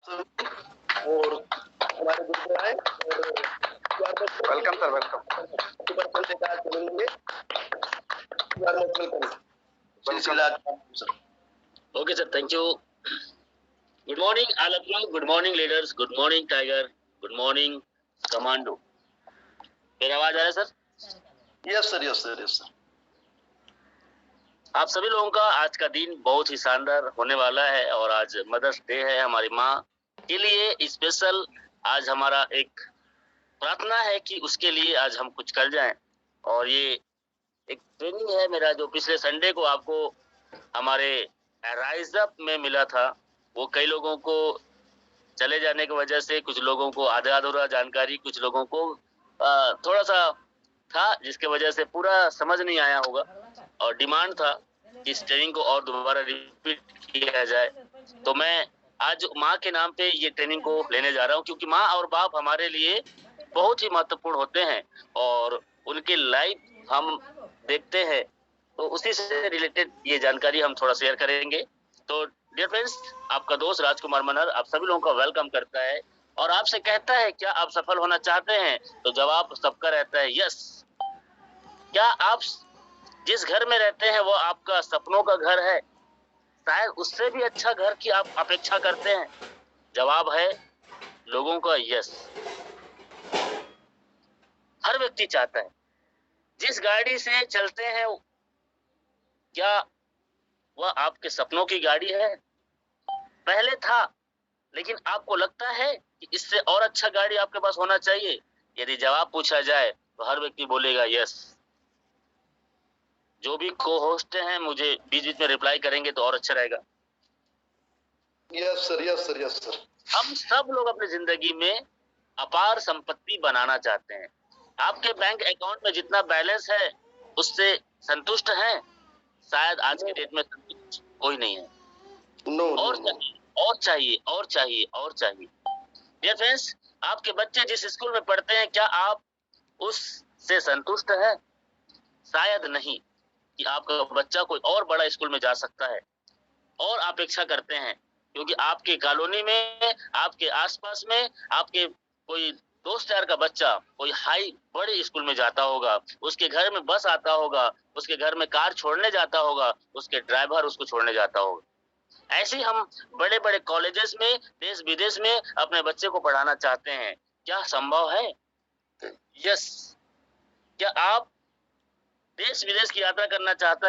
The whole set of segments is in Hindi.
और हमारे ग्रुप में आए और welcome sir, welcome. Okay sir, thank you. Good morning all of you, good morning leaders, good morning tiger, good morning commando. मेरी आवाज आ रहा है sir? Yes sir, yes sir, yes sir. आप सभी लोगों का आज का दिन बहुत ही शानदार होने वाला है और आज मदर्स डे है। हमारी माँ के लिए स्पेशल आज हमारा एक प्रार्थना है कि उसके लिए आज हम कुछ कर जाएं। और ये एक ट्रेनिंग है मेरा जो पिछले संडे को आपको हमारे राइज अप में मिला था। वो कई लोगों को चले जाने की वजह से, कुछ लोगों को आधा अधूरा जानकारी, कुछ लोगों को थोड़ा सा था जिसके वजह से पूरा समझ नहीं आया होगा और डिमांड था कि इस ट्रेनिंग को और दोबारा रिपीट किया जाए। तो मैं आज माँ के नाम पे ये ट्रेनिंग को लेने जा रहा हूँ, क्योंकि माँ और बाप हमारे लिए बहुत ही महत्वपूर्ण होते हैं और उनकी लाइफ हम देखते हैं, तो उसी से रिलेटेड ये जानकारी हम थोड़ा शेयर करेंगे। तो डियर फ्रेंड्स, आपका दोस्त राजकुमार मनहर आप सभी लोगों का वेलकम करता है और आपसे कहता है क्या आप सफल होना चाहते हैं? तो जवाब सबका रहता है यस। क्या आप जिस घर में रहते हैं वो आपका सपनों का घर है? शायद उससे भी अच्छा घर की आप अपेक्षा करते हैं? जवाब है लोगों का यस। हर व्यक्ति चाहता है। जिस गाड़ी से चलते हैं क्या वह आपके सपनों की गाड़ी है? पहले था, लेकिन आपको लगता है कि इससे और अच्छा गाड़ी आपके पास होना चाहिए? यदि जवाब पूछा जाए तो हर व्यक्ति बोलेगा यस। जो भी को होस्ट हैं मुझे बीच बीच में रिप्लाई करेंगे तो और अच्छा रहेगा। Yes sir, yes sir, yes sir. हम सब लोग अपनी जिंदगी में अपार संपत्ति बनाना चाहते हैं। आपके बैंक अकाउंट में जितना बैलेंस है उससे संतुष्ट हैं? शायद आज के डेट में संतुष्ट कोई नहीं है। और चाहिए, और चाहिए, और चाहिए, और चाहिए। डियर फ्रेंड्स, आपके बच्चे जिस स्कूल में पढ़ते हैं क्या आप उससे संतुष्ट हैं? शायद नहीं कि आपका बच्चा कोई और बड़ा स्कूल में जा सकता है, और अपेक्षा करते हैं क्योंकि आपके कॉलोनी में, आपके आसपास में, आपके कोई दोस्त यार का बच्चा कोई हाई बड़े स्कूल में जाता होगा, उसके घर में बस आता होगा, उसके घर में कार छोड़ने जाता होगा, उसके ड्राइवर उसको छोड़ने जाता होगा। ऐसे ही हम बड़े बड़े कॉलेजेस में, देश विदेश में अपने बच्चे को पढ़ाना चाहते हैं। क्या संभव है? यस। क्या आप देश विदेश की यात्रा करना चाहते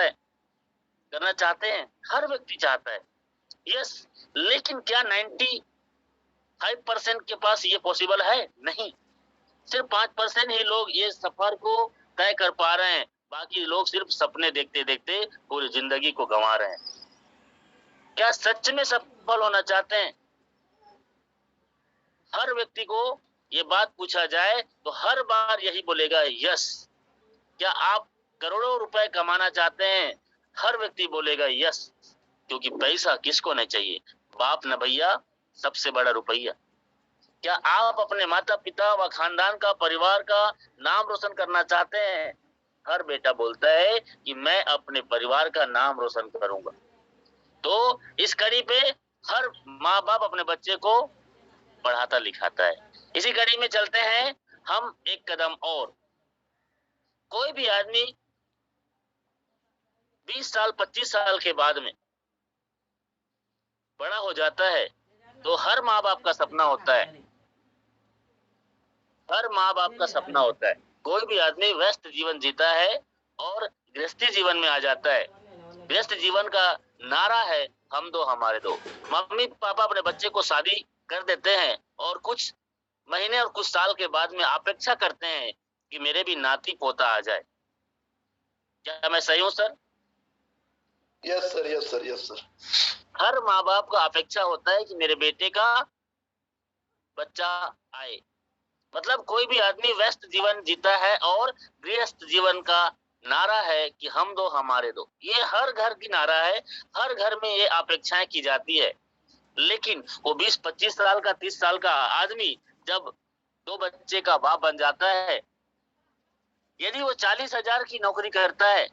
हैं? हर व्यक्ति चाहता है। यस। लेकिन क्या 95% के पास ये पॉसिबल है? नहीं। सिर्फ 5% ही लोग ये सफर को तय कर पा रहे हैं। बाकी लोग सिर्फ सपने देखते देखते पूरी जिंदगी को गंवा रहे हैं। क्या सच में सफल होना चाहते हैं? हर व्यक्ति को ये बात पूछा जाए तो हर बार यही बोलेगा यस। क्या आप करोड़ों रुपए कमाना चाहते हैं? हर व्यक्ति बोलेगा यस, क्योंकि पैसा किसको नहीं चाहिए? बाप न भैया, सबसे बड़ा रुपया। क्या आप अपने माता पिता व खानदान का, परिवार का नाम रोशन करना चाहते हैं? हर बेटा बोलता है कि मैं अपने परिवार का नाम रोशन करूंगा। तो इस कड़ी पे हर माँ बाप अपने बच्चे को पढ़ाता लिखाता है। इसी कड़ी में चलते हैं हम एक कदम और। कोई भी आदमी 20 साल 25 साल के बाद में बड़ा हो जाता है तो हर माँ बाप का सपना होता है, हर माँ बाप का सपना होता है। कोई भी आदमी व्यस्त जीवन जीता है और गृहस्थी जीवन में आ जाता है। गृहस्थ जीवन का नारा है हम दो हमारे दो। मम्मी पापा अपने बच्चे को शादी कर देते हैं और कुछ महीने और कुछ साल के बाद में अपेक्षा करते हैं कि मेरे भी नाती पोता आ जाए। क्या मैं सही हूं sir? Yes sir, yes sir, yes sir. हर माँ बाप का अपेक्षा होता है कि मेरे बेटे का बच्चा आए। मतलब कोई भी आदमी व्यस्त जीवन जीता है और गृहस्थ जीवन का नारा है कि हम दो हमारे दो। ये हर घर की नारा है, हर घर में ये अपेक्षाएं की जाती है। लेकिन वो 20-25 साल का, 30 साल का आदमी जब 2 बच्चे का बाप बन जाता है, यदि वो 40,000 की नौकरी करता है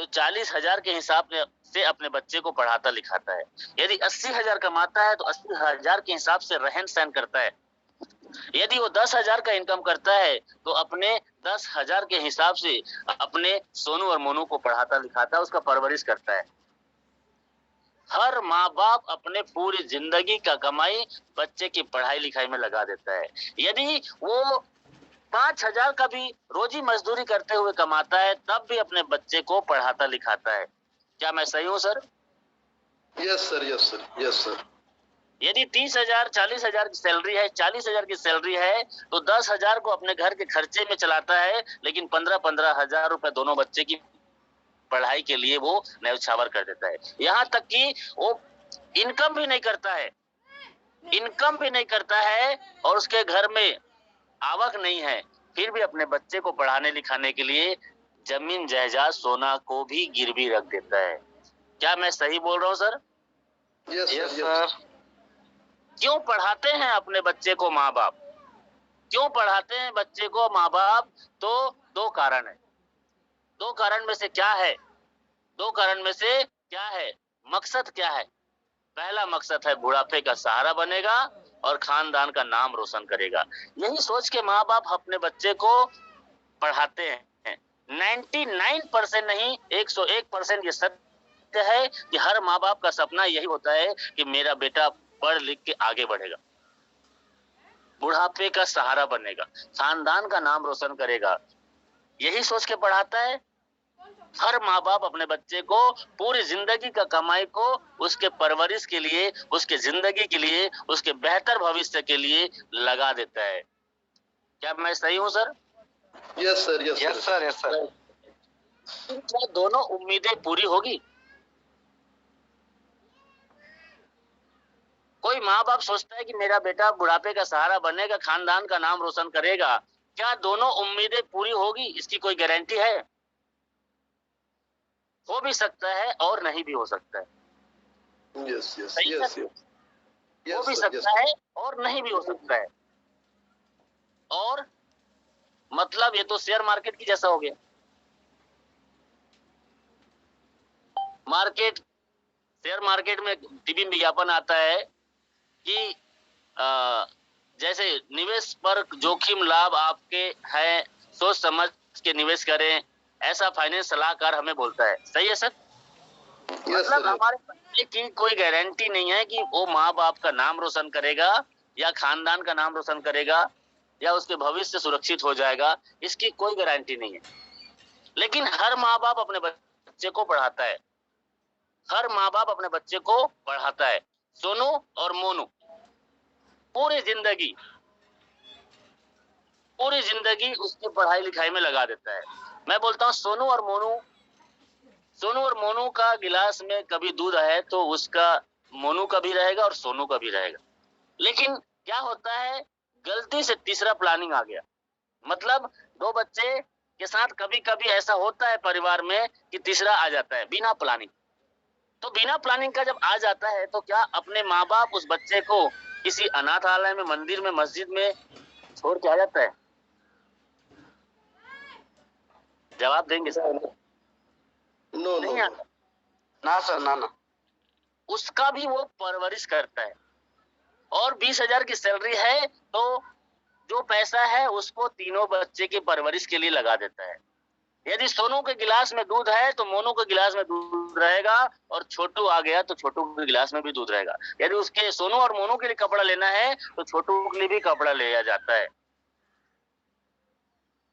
तो 40,000 के हिसाब से अपने बच्चे को पढ़ाता लिखाता है। यदि 80,000 कमाता है तो 80,000 के हिसाब से रहन सहन करता है। यदि वो 10,000 का इनकम करता है तो अपने 10,000 के हिसाब से अपने सोनू और मोनू को पढ़ाता लिखाता है, उसका परवरिश करता है। हर माँ बाप अपने पूरी जिंदगी का कमाई बच्चे की पढ़ाई लिखाई में लगा देता है। यदि वो 5,000 का भी रोजी मजदूरी करते हुए कमाता है तब भी अपने बच्चे को पढ़ाता लिखाता है। क्या मैं सही हूँ sir? Yes sir, yes sir, yes sir. यदि 30,000 40,000 की सैलरी है, 40,000 की सैलरी है तो 10,000 को अपने घर के खर्चे में चलाता है, लेकिन 15-15 हजार रुपए दोनों बच्चे की पढ़ाई के लिए वो न्यौछावर कर देता है। यहाँ तक कि वो इनकम भी नहीं करता है, इनकम भी नहीं करता है और उसके घर में आवक नहीं है, फिर भी अपने बच्चे को पढ़ाने लिखाने के लिए जमीन जायदाद सोना को भी गिरवी रख देता है। क्या मैं सही बोल रहा हूँ सर? Yes sir. क्यों पढ़ाते हैं अपने बच्चे को माँ बाप? क्यों पढ़ाते हैं बच्चे को माँ बाप? तो दो कारण है। दो कारण में से क्या है? दो कारण में से क्या है? मकसद क्या है? पहला मकसद है बुढ़ापे का सहारा बनेगा और खानदान का नाम रोशन करेगा। यही सोच के माँ बाप अपने बच्चे को पढ़ाते हैं। 99% नहीं, 101% ये सत्य है कि हर माँ बाप का सपना यही होता है कि मेरा बेटा पढ़ लिख के आगे बढ़ेगा, बुढ़ापे का सहारा बनेगा, खानदान का नाम रोशन करेगा। यही सोच के पढ़ाता है। हर माँ बाप अपने बच्चे को पूरी जिंदगी का कमाई को उसके परवरिश के लिए, उसके जिंदगी के लिए, उसके बेहतर भविष्य के लिए लगा देता है। क्या मैं सही हूँ sir? Yes sir, yes sir, yes sir. क्या दोनों उम्मीदें पूरी होगी? कोई माँ बाप सोचता है कि मेरा बेटा बुढ़ापे का सहारा बनेगा, खानदान का नाम रोशन करेगा। क्या दोनों उम्मीदें पूरी होगी? इसकी कोई गारंटी है? हो भी सकता है और नहीं भी हो सकता है। यस यस सही है? Yes yes. हो भी सकता है और नहीं भी हो सकता है। और मतलब ये तो शेयर मार्केट की जैसा हो गया। मार्केट, शेयर मार्केट में टीवी में विज्ञापन आता है कि जैसे निवेश पर जोखिम लाभ आपके है, सोच समझ के निवेश करें, ऐसा फाइनेंस सलाहकार हमें बोलता है। सही है सर? मतलब हमारे बच्चे की कोई गारंटी नहीं है कि वो माँ बाप का नाम रोशन करेगा या खानदान का नाम रोशन करेगा या उसके भविष्य सुरक्षित हो जाएगा, इसकी कोई गारंटी नहीं है। लेकिन हर माँ बाप अपने बच्चे को पढ़ाता है, हर माँ बाप अपने बच्चे को पढ़ाता है। सोनू और मोनू पूरी जिंदगी उसकी पढ़ाई लिखाई में लगा देता है। मैं बोलता हूँ सोनू और मोनू का गिलास में कभी दूध है तो उसका मोनू का भी रहेगा और सोनू का भी रहेगा। लेकिन क्या होता है, गलती से तीसरा प्लानिंग आ गया। मतलब दो बच्चे के साथ कभी कभी ऐसा होता है परिवार में कि तीसरा आ जाता है बिना प्लानिंग। तो बिना प्लानिंग का जब आ जाता है तो क्या अपने माँ बाप उस बच्चे को किसी अनाथालय में, मंदिर में, मस्जिद में छोड़ के आ जाता है? जवाब देंगे सर? नो नहीं नो आता। ना सर, ना। उसका भी वो परवरिश करता है। और 20,000 की सैलरी है तो जो पैसा है उसको तीनों बच्चे की परवरिश के लिए लगा देता है। यदि सोनू के गिलास में दूध है तो मोनू के गिलास में दूध रहेगा और छोटू आ गया तो छोटू के गिलास में भी दूध रहेगा। यदि उसके सोनू और मोनू के लिए कपड़ा लेना है तो छोटू के लिए भी कपड़ा लिया जाता है।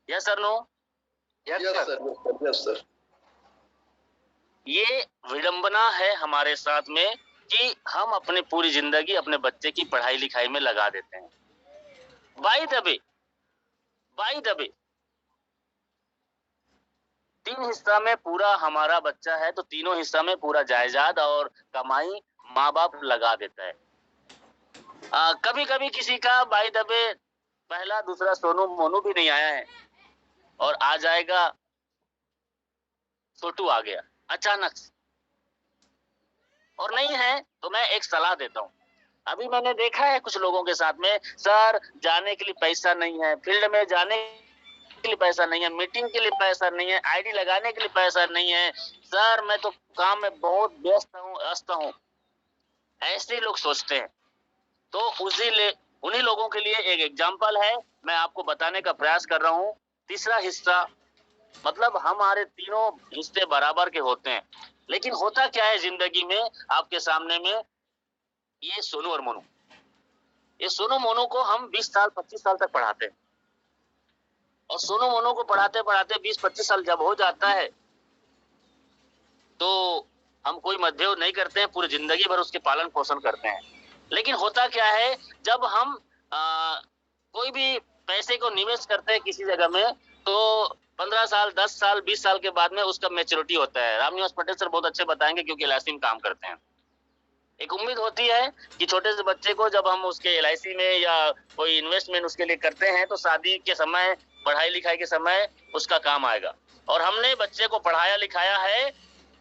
Yes sir, no? Yes sir, yes sir. ये विडंबना है हमारे साथ में कि हम अपनी पूरी जिंदगी अपने बच्चे की पढ़ाई लिखाई में लगा देते हैं। बाई दबे 3 हिस्सा में पूरा हमारा बच्चा है तो तीनों हिस्सा में पूरा जायदाद और कमाई माँ बाप लगा देता है। कभी कभी किसी का बाई दबे पहला दूसरा सोनू मोनू भी नहीं आया है और आ जाएगा, छोटू आ गया अचानक से। और नहीं है तो मैं एक सलाह देता हूँ। अभी मैंने देखा है कुछ लोगों के साथ में, सर जाने के लिए पैसा नहीं है, फील्ड में जाने के के लिए पैसा नहीं है, मीटिंग के लिए पैसा नहीं है, आईडी लगाने के लिए पैसा नहीं है, सर मैं तो काम में बहुत व्यस्त हूँ, ऐसे लोग सोचते हैं। तो उन्हीं लोगों के लिए एक एग्जाम्पल है, मैं आपको बताने का प्रयास कर रहा हूँ। तीसरा हिस्सा, मतलब हमारे तीनों हिस्से बराबर के होते हैं, लेकिन होता क्या है जिंदगी में, आपके सामने में ये सोनू और मोनू, ये सोनू मोनू को हम 20 साल 25 साल तक पढ़ाते हैं, और सोनू मोनू को पढ़ाते पढ़ाते 20-25 साल जब हो जाता है तो हम कोई मतभेद नहीं करते हैं, पूरी जिंदगी भर उसके पालन पोषण करते हैं। लेकिन होता क्या है, जब हम कोई भी पैसे को निवेश करते हैं किसी जगह में, तो 15 साल 10 साल 20 साल के बाद में उसका मैच्योरिटी होता है। रामनिवास पटेल सर बहुत अच्छे बताएंगे, क्योंकि LIC में काम करते हैं। एक उम्मीद होती है कि छोटे से बच्चे को जब हम उसके LIC में या कोई इन्वेस्टमेंट उसके लिए करते हैं, तो शादी के समय, पढ़ाई लिखाई के समय उसका काम आएगा। और हमने बच्चे को पढ़ाया लिखाया है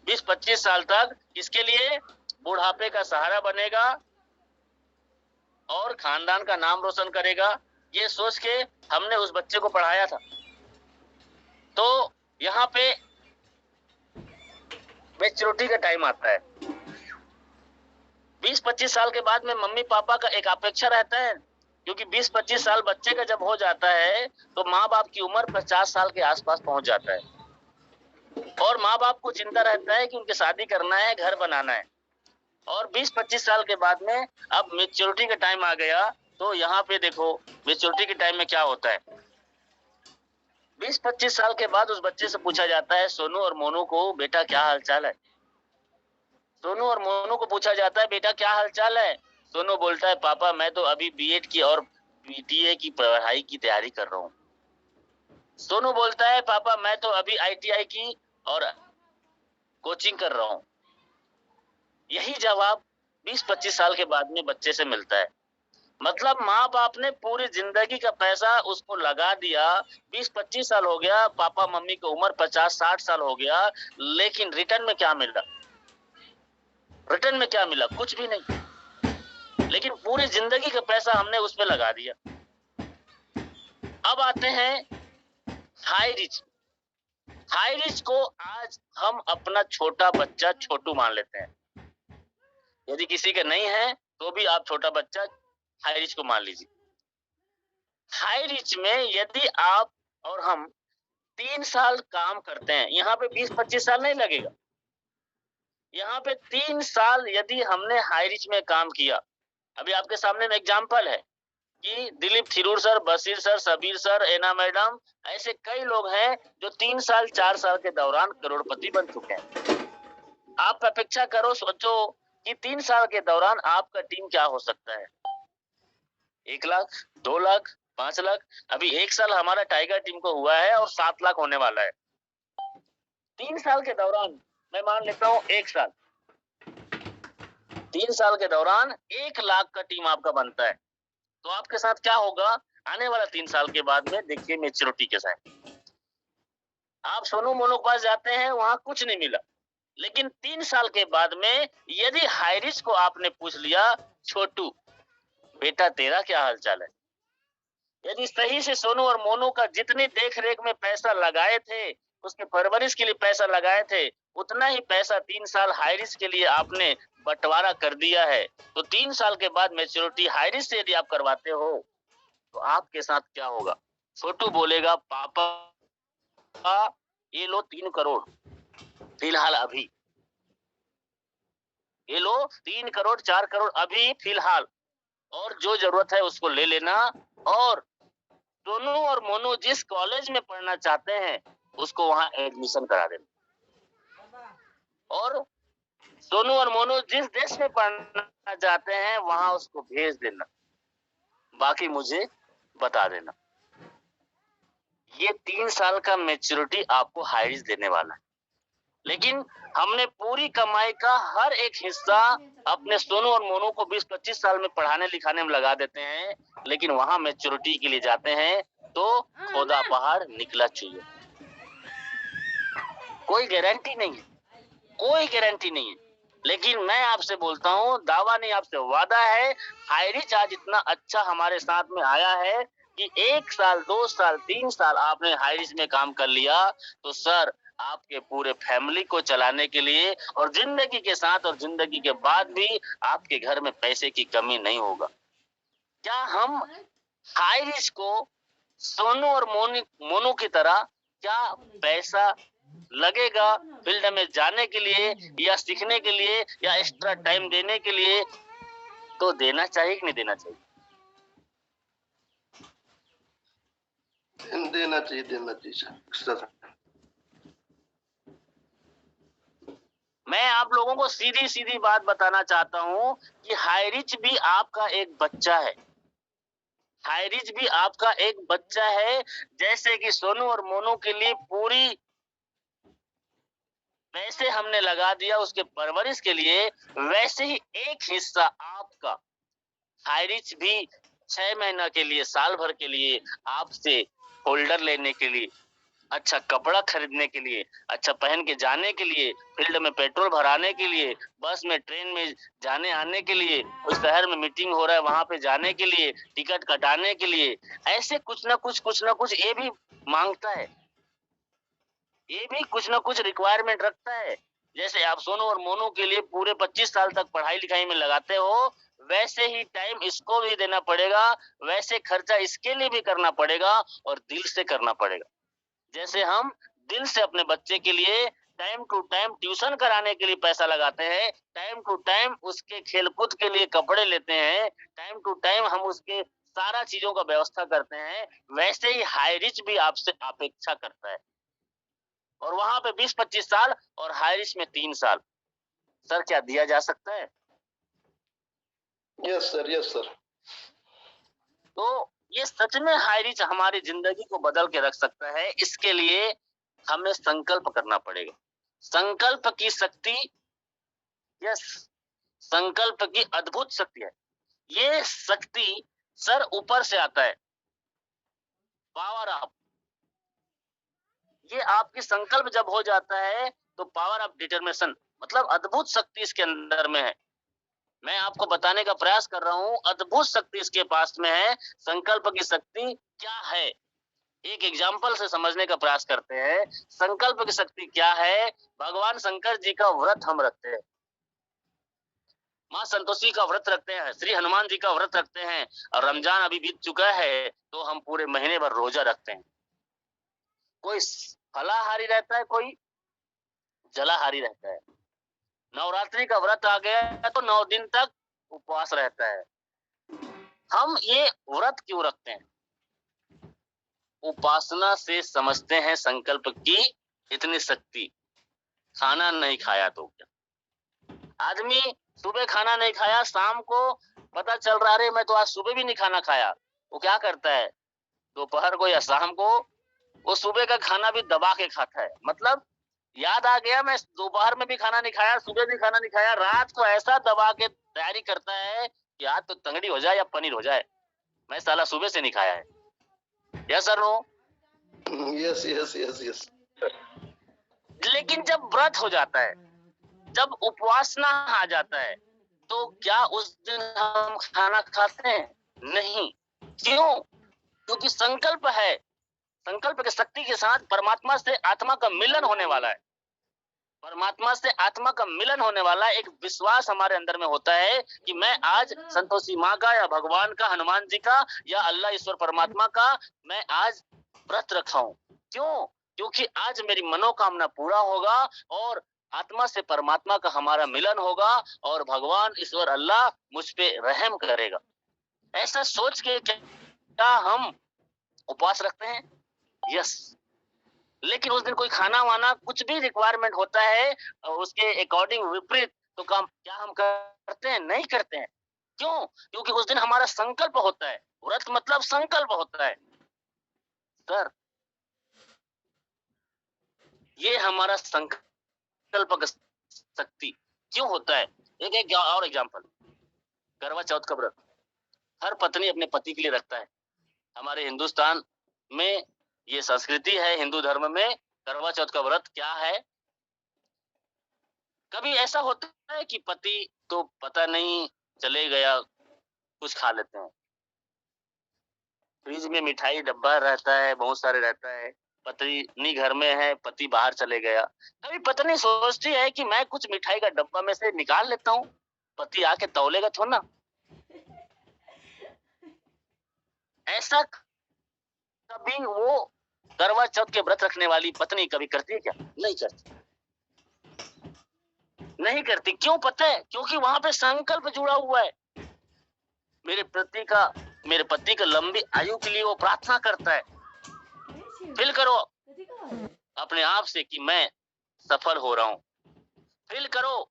20-25 साल तक, इसके लिए बुढ़ापे का सहारा बनेगा और खानदान का नाम रोशन करेगा, ये सोच के हमने उस बच्चे को पढ़ाया था। तो यहाँ पे मैच्योरिटी का टाइम आता है, 20-25 साल के बाद में मम्मी पापा का एक अपेक्षा रहता है, क्योंकि 20-25 साल बच्चे का जब हो जाता है तो माँ बाप की उम्र 50 साल के आसपास पहुंच जाता है, और माँ बाप को चिंता रहता है कि उनके शादी करना है, घर बनाना है। और 20-25 साल के बाद में अब मैच्योरिटी का टाइम आ गया, तो यहाँ पे देखो मैच्योरिटी के टाइम में क्या होता है। 20-25 साल के बाद उस बच्चे से पूछा जाता है, सोनू और मोनू को, बेटा क्या हालचाल है। सोनू और मोनू को पूछा जाता है, बेटा क्या हालचाल है। सोनू बोलता है, पापा मैं तो अभी BEd की और BTA की पढ़ाई की तैयारी कर रहा हूँ। सोनू बोलता है, पापा मैं तो अभी ITI की और कोचिंग कर रहा हूँ। यही जवाब 20-25 साल के बाद में बच्चे से मिलता है। मतलब माँ बाप ने पूरी जिंदगी का पैसा उसको लगा दिया, 20-25 साल हो गया, पापा मम्मी की उम्र 50-60 साल हो गया, लेकिन रिटर्न में क्या मिला? रिटर्न में क्या मिला? कुछ भी नहीं। लेकिन पूरी जिंदगी का पैसा हमने उस पे लगा दिया। अब आते हैं हाई रिच। हाई रिच को आज हम अपना छोटा बच्चा छोटू मान लेते हैं। यदि किसी का नहीं है तो भी आप छोटा बच्चा हाई रिच को मान लीजिए। हाई रिच में यदि आप और हम 3 साल काम करते हैं, यहाँ पे 20-25 साल नहीं लगेगा, यहाँ पे 3 साल यदि हमने हाई रिच में काम किया, अभी आपके सामने में एग्जाम्पल है कि Dilip Tirur sir, Bashir sir, Sabir sir, Ena madam, ऐसे कई लोग हैं जो 3 साल 4 साल के दौरान करोड़पति बन चुके हैं। आप अपेक्षा करो, सोचो कि 3 साल के दौरान आपका टीम क्या हो सकता है। 1 लाख, 2 लाख, 5 लाख, अभी 1 साल हमारा टाइगर टीम को हुआ है और 7 लाख होने वाला है। 3 साल के दौरान, मैं मान लेता हूँ 1 साल, 3 साल के दौरान 1 लाख का टीम आपका बनता है। तो आपके साथ क्या होगा आने वाला 3 साल के बाद में? देखिए मैच्योरिटी के साथ आप सोनू मोनू के पास जाते हैं, वहां कुछ नहीं मिला, लेकिन 3 साल के बाद में यदि हाई रिच को आपने पूछ लिया, छोटू बेटा तेरा क्या हालचाल है, यदि सही से सोनू और मोनू का जितनी देख रेख में पैसा लगाए थे, उसके परवरिश के लिए पैसा लगाए थे, उतना ही पैसा 3 साल हाई रिच के लिए आपने बंटवारा कर दिया है। तो 3 साल के बाद मैच्योरिटी हाई रिच से यदि आप करवाते हो तो आपके साथ क्या होगा? छोटू बोलेगा, पापा ये लो 3 करोड़ फिलहाल अभी, ये लो 3 करोड़ 4 करोड़ अभी फिलहाल, और जो जरूरत है उसको ले लेना, और सोनू और मोनू जिस कॉलेज में पढ़ना चाहते हैं उसको वहां एडमिशन करा देना, और सोनू और मोनू जिस देश में पढ़ना चाहते हैं वहां उसको भेज देना, बाकी मुझे बता देना। ये 3 साल का मैच्योरिटी आपको हाई रिच देने वाला है। लेकिन हमने पूरी कमाई का हर एक हिस्सा अपने सोनू और मोनू को 20-25 साल में पढ़ाने लिखाने में लगा देते हैं, लेकिन वहां मैच्योरिटी के लिए जाते हैं तो खोदा पहाड़ निकला चाहिए। कोई गारंटी नहीं है, कोई गारंटी नहीं है। लेकिन मैं आपसे बोलता हूँ, दावा नहीं आपसे वादा है, हाई रिच आज इतना अच्छा हमारे साथ में आया है कि 1 साल 2 साल 3 साल आपने हाई रिस्क में काम कर लिया तो सर आपके पूरे फैमिली को चलाने के लिए और जिंदगी के साथ और जिंदगी के बाद भी आपके घर में पैसे की कमी नहीं होगा। क्या हम हाई रिस्क को सोनू और मोनू की तरह क्या पैसा लगेगा फील्ड में जाने के लिए या सीखने के लिए या एक्स्ट्रा टाइम देने के लिए, तो देना चाहिए कि नहीं देना चाहिए? देना चाहिए सर। मैं आप लोगों को सीधी सीधी बात बताना चाहता हूं कि हाई रिच भी आपका एक बच्चा है। हाई रिच भी आपका एक बच्चा है। जैसे कि सोनू और मोनू के लिए पूरी पैसे हमने लगा दिया उसके परवरिश के लिए, वैसे ही एक हिस्सा आपका हाई रिच भी 6 महीना के लिए, साल भर के लिए आपसे होल्डर लेने के लिए, अच्छा कपड़ा खरीदने के लिए, अच्छा पहन के जाने के लिए, फील्ड में पेट्रोल भराने के लिए, बस में ट्रेन में जाने आने के लिए, उस शहर में मीटिंग हो रहा है वहां पे जाने के लिए, टिकट कटाने के लिए, ऐसे कुछ ना कुछ ये भी मांगता है, ये भी कुछ ना कुछ रिक्वायरमेंट रखता है। जैसे आप सोनू और मोनू के लिए पूरे 25 साल तक पढ़ाई लिखाई में लगाते हो, वैसे ही टाइम इसको भी देना पड़ेगा, वैसे खर्चा इसके लिए भी करना पड़ेगा और दिल से करना पड़ेगा। जैसे हम दिल से अपने बच्चे के लिए टाइम टू टाइम ट्यूशन कराने के लिए पैसा लगाते हैं, टाइम टू टाइम उसके खेलकूद के लिए कपड़े लेते हैं, टाइम टू टाइम हम उसके सारा चीजों का व्यवस्था करते हैं, वैसे ही हाई रिच भी आपसे अपेक्षा करता है। और वहां पे 20-25 साल और हाई रिच में 3 साल, सर क्या दिया जा सकता है? Yes sir. तो ये सच में हाई रिच हमारी जिंदगी को बदल के रख सकता है। इसके लिए हमें संकल्प करना पड़ेगा। संकल्प की शक्ति, यस, संकल्प की अद्भुत शक्ति है। ये शक्ति सर ऊपर से आता है, पावर ऑफ। ये आपकी संकल्प जब हो जाता है तो पावर ऑफ डिटरमिनेशन, मतलब अद्भुत शक्ति इसके अंदर में है। मैं आपको बताने का प्रयास कर रहा हूं, अद्भुत शक्ति इसके पास में है। संकल्प की शक्ति क्या है, एक एग्जाम्पल से समझने का प्रयास करते हैं। संकल्प की शक्ति क्या है? भगवान शंकर जी का व्रत हम रखते हैं, माँ संतोषी का व्रत रखते हैं, श्री हनुमान जी का व्रत रखते हैं, और रमजान अभी बीत चुका है तो हम पूरे महीने भर रोजा रखते हैं। कोई फलाहारी रहता है, कोई जलाहारी रहता है। नवरात्रि का व्रत आ गया तो 9 दिन तक उपवास रहता है। हम ये व्रत क्यों रखते हैं? उपासना से समझते हैं संकल्प की इतनी शक्ति। खाना नहीं खाया तो क्या, आदमी सुबह खाना नहीं खाया, शाम को पता चल रहा है मैं तो आज सुबह भी नहीं खाना खाया, वो क्या करता है, दोपहर को या शाम को वो सुबह का खाना भी दबा के खाता है। मतलब याद आ गया मैं दोपहर में भी खाना नहीं खाया, सुबह भी खाना नहीं खाया, रात को ऐसा दबा के तैयारी करता है कि आज तो तंगड़ी हो जाए या पनीर हो जाए, मैं साला सुबह से नहीं खाया है। Yes sir no? यस। लेकिन जब व्रत हो जाता है, जब उपवासना आ जाता है, तो क्या उस दिन हम खाना खाते हैं? नहीं। क्यों? क्योंकि संकल्प है। संकल्प की शक्ति के साथ परमात्मा से आत्मा का मिलन होने वाला है। परमात्मा से आत्मा का मिलन होने वाला एक विश्वास हमारे अंदर में होता है कि मैं आज संतोषी माँ का या भगवान का, हनुमान जी का या अल्लाह ईश्वर परमात्मा का मैं आज व्रत रखा हूं। क्यों? क्योंकि आज मेरी मनोकामना पूरा होगा और आत्मा से परमात्मा का हमारा मिलन होगा और भगवान ईश्वर अल्लाह मुझ पे रहम करेगा। ऐसा सोच के क्या हम उपवास रखते हैं? यस। लेकिन उस दिन कोई खाना वाना कुछ भी रिक्वायरमेंट होता है उसके अकॉर्डिंग विपरीत, तो काम क्या हम करते हैं? नहीं करते हैं। क्यों? क्योंकि उस दिन हमारा संकल्प होता है। व्रत मतलब संकल्प होता है सर। ये हमारा संकल्प का शक्ति क्यों होता है? एक और एग्जांपल, करवा चौथ का व्रत हर पत्नी अपने पति के लिए रखता है। हमारे हिंदुस्तान में ये संस्कृति है, हिंदू धर्म में करवा चौथ का व्रत क्या है। कभी ऐसा होता है कि पति तो पता नहीं चले गया, कुछ खा लेते हैं, फ्रिज में मिठाई डब्बा रहता है, बहुत सारे रहता है। पत्नी घर में है, पति बाहर चले गया। कभी पत्नी सोचती है कि मैं कुछ मिठाई का डब्बा में से निकाल लेता हूँ, पति आके तौलेगा थोड़ा ना। ऐसा कभी वो करवा चौथ के व्रत रखने वाली पत्नी कभी करती है क्या? नहीं करती, नहीं करती। क्यों पता है? क्योंकि वहां पे संकल्प जुड़ा हुआ है। मेरे पति का लंबी आयु के लिए वो प्रार्थना करता है। फील करो अपने आप से कि मैं सफल हो रहा हूँ। फील करो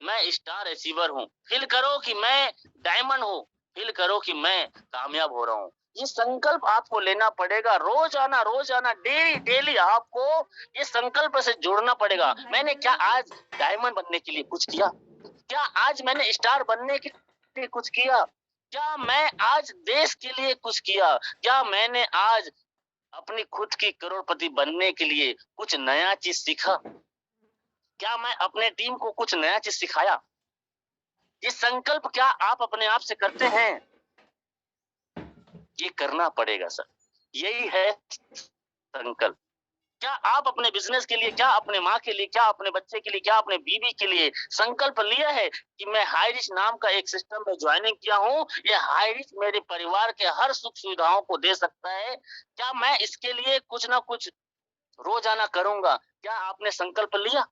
मैं स्टार अचीवर हूँ। फील करो कि मैं डायमंड हूँ। फील करो कि मैं कामयाब हो रहा हूँ। ये संकल्प आपको लेना पड़ेगा रोजाना डेली आपको ये संकल्प से जुड़ना पड़ेगा। मैंने क्या आज डायमंड बनने के लिए कुछ किया? क्या आज मैंने स्टार बनने के लिए कुछ किया? क्या मैं आज देश के लिए कुछ किया? क्या मैंने आज अपनी खुद की करोड़पति बनने के लिए कुछ नया चीज सीखा? क्या मैं अपने टीम को कुछ नया चीज सिखाया? ये संकल्प क्या आप अपने आप से करते हैं? ये करना पड़ेगा सर, यही है संकल्प। क्या आप अपने बिजनेस के लिए, क्या अपने माँ के लिए, क्या अपने बच्चे के लिए, क्या अपने बीवी के लिए संकल्प लिया है कि मैं हाई रिच नाम का एक सिस्टम में ज्वाइनिंग किया हूँ, ये हाई रिच मेरे परिवार के हर सुख सुविधाओं को दे सकता है? क्या मैं इसके लिए कुछ ना कुछ रोजाना करूंगा? क्या आपने संकल्प लिया?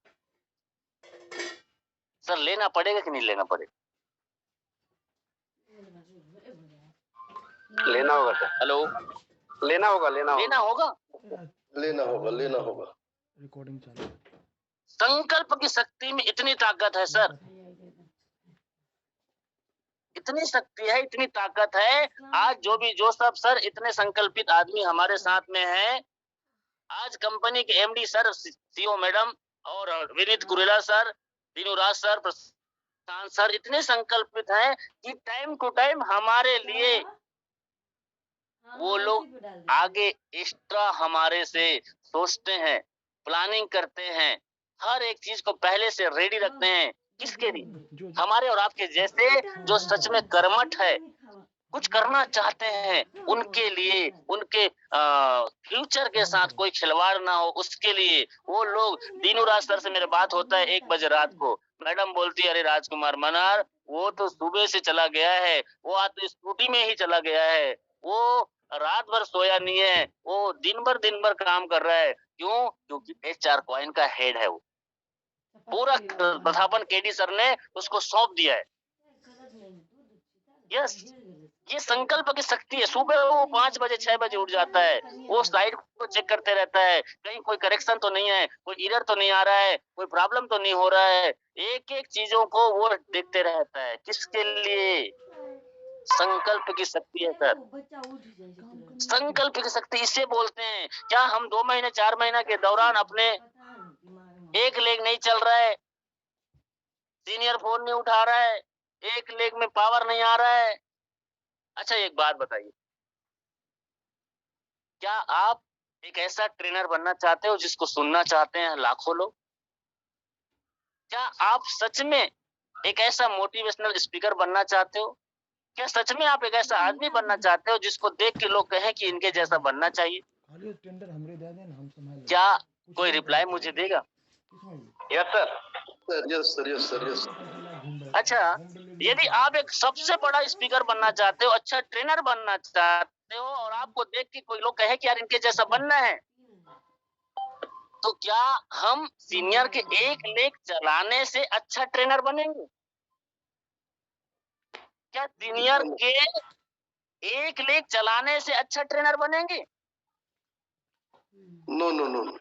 सर लेना पड़ेगा कि नहीं लेना पड़ेगा? लेना होगा सर, हेलो, लेना होगा रिकॉर्डिंग चालू है। संकल्प की शक्ति में इतनी ताकत है सर, इतनी शक्ति है, इतनी ताकत है। आज जो सब सर इतने संकल्पित आदमी हमारे साथ में हैं। आज कंपनी के एमडी सर, सीईओ मैडम और विनीत कुरेला सर, दिनुराज सर, प्रशांत सर इतने संकल्पित हैं कि टाइम टू टाइम हमारे लिए वो लोग आगे एक्स्ट्रा हमारे से सोचते हैं, प्लानिंग करते हैं, हर एक चीज को पहले से रेडी रखते हैं। किसके लिए? हमारे और आपके जैसे जो सच में कर्मठ है, कुछ करना चाहते हैं, उनके लिए, उनके फ्यूचर के साथ कोई खिलवाड़ ना हो, उसके लिए वो लोग। दिनों रात सर से मेरा बात होता है 1 बजे रात को। मैडम बोलती है, अरे राजकुमार मनार, वो तो सुबह से चला गया है, वो आज तो स्कूटी में ही चला गया है, वो रात भर सोया नहीं है, वो दिन भर काम कर रहा है। क्यों? क्योंकि HR कॉइन का हेड है वो। पूरा प्रथापन केडी सर ने उसको सौंप दिया है। यस, ये संकल्प की शक्ति है। सुबह वो 5 बजे 6 बजे उठ जाता है, वो साइड को चेक करते रहता है, कहीं कोई करेक्शन तो नहीं है, कोई एरर तो नहीं आ रहा है, कोई प्रॉब्लम तो नहीं हो रहा है। एक एक चीजों को वो देखते रहता है। किसके लिए? संकल्प की शक्ति है सर, संकल्प की शक्ति इसे बोलते हैं। क्या हम 2 महीने 4 महीने के दौरान अपने एक लेग नहीं चल रहा है, सीनियर फोन नहीं उठा रहा है, एक लेग में पावर नहीं आ रहा है? अच्छा एक बात बताइए, क्या आप एक ऐसा ट्रेनर बनना चाहते हो जिसको सुनना चाहते हैं लाखों लोग? क्या आप सच में एक ऐसा मोटिवेशनल स्पीकर बनना चाहते हो? क्या सच में आप एक ऐसा आदमी बनना चाहते हो जिसको देख के लोग कहें कि इनके जैसा बनना चाहिए? क्या कोई रिप्लाई मुझे देगा? Yes sir. अच्छा, यदि आप एक सबसे बड़ा स्पीकर बनना चाहते हो, अच्छा ट्रेनर बनना चाहते हो, और आपको देख के कोई लोग कहे कि यार इनके जैसा बनना है, तो क्या हम सीनियर के एक लेग चलाने से अच्छा ट्रेनर बनेंगे? क्या सीनियर के एक लेग चलाने से अच्छा ट्रेनर बनेंगे? नो।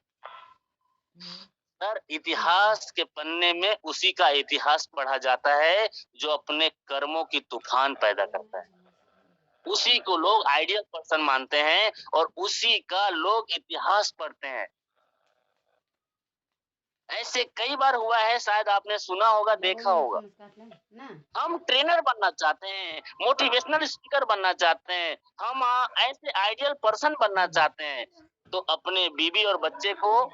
सर इतिहास के पन्ने में उसी का इतिहास पढ़ा जाता है जो अपने कर्मों की तूफान पैदा करता है। उसी को लोग आइडियल पर्सन मानते हैं और उसी का लोग इतिहास पढ़ते हैं। ऐसे कई बार हुआ है, शायद आपने सुना होगा, देखा होगा। हम ट्रेनर बनना चाहते हैं, मोटिवेशनल स्पीकर बनना चाहते हैं, हम ऐसे आइडियल पर्सन बनना चाहते हैं, तो अपने बीवी और बच्चे को,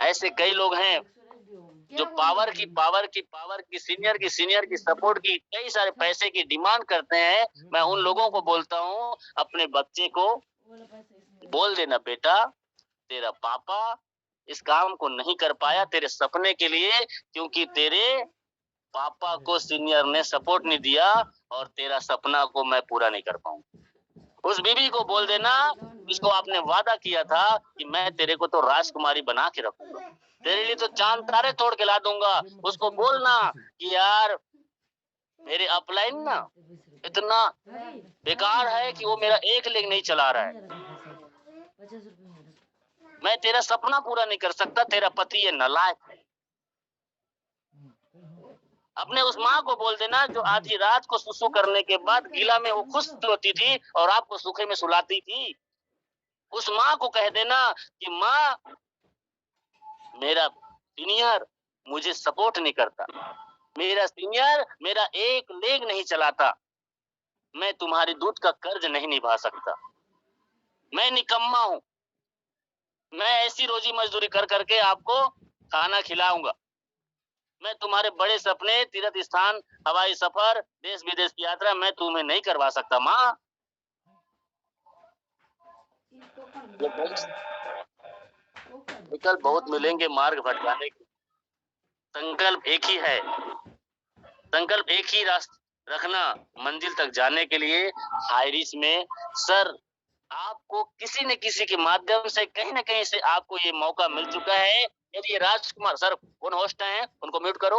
ऐसे कई लोग हैं जो पावर की सीनियर की सपोर्ट की कई सारे पैसे की डिमांड करते हैं, मैं उन लोगों को बोलता हूँ, अपने बच्चे को बोल देना, बेटा तेरा पापा इस काम को नहीं कर पाया तेरे सपने के लिए, क्योंकि तेरे पापा को सीनियर ने सपोर्ट नहीं दिया और तेरा सपना को मैं पूरा नहीं कर पाऊंगा। उस बीबी को बोल देना, जिसको आपने वादा किया था कि मैं तेरे को तो राजकुमारी बना के रखूंगा, तेरे लिए तो चांद तारे तोड़ के ला दूंगा, उसको बोलना कि यार मेरे अपलाइन ना इतना बेकार है कि वो मेरा एक लेग नहीं चला रहा है, मैं तेरा सपना पूरा नहीं कर सकता, तेरा पति ये नालायक है। अपने उस माँ को बोल देना जो आधी रात को सुसु करने के बाद गीला में वो खुश होती थी और आपको सूखे में सुलाती थी। उस माँ को कह देना कि माँ मेरा सीनियर मुझे सपोर्ट नहीं करता, मेरा सीनियर मेरा एक लेग नहीं चलाता, मैं तुम्हारी दूध का कर्ज नहीं निभा सकता, मैं निकम्मा हूं, मैं ऐसी रोजी मजदूरी कर करके आपको खाना खिलाऊंगा, मैं तुम्हारे बड़े सपने, तीर्थ स्थान, हवाई सफर, देश विदेश की यात्रा मैं तुम्हें नहीं करवा सकता माँ। विकल्प बहुत मिलेंगे मार्ग भटकाने के, संकल्प एक ही है, संकल्प एक ही रास्ता रखना मंजिल तक जाने के लिए। हाईरिच में सर आपको किसी न किसी के माध्यम से कहीं न कहीं से आपको ये मौका मिल चुका है। यदि ये राजकुमार सर कौन होस्ट हैं उनको म्यूट करो।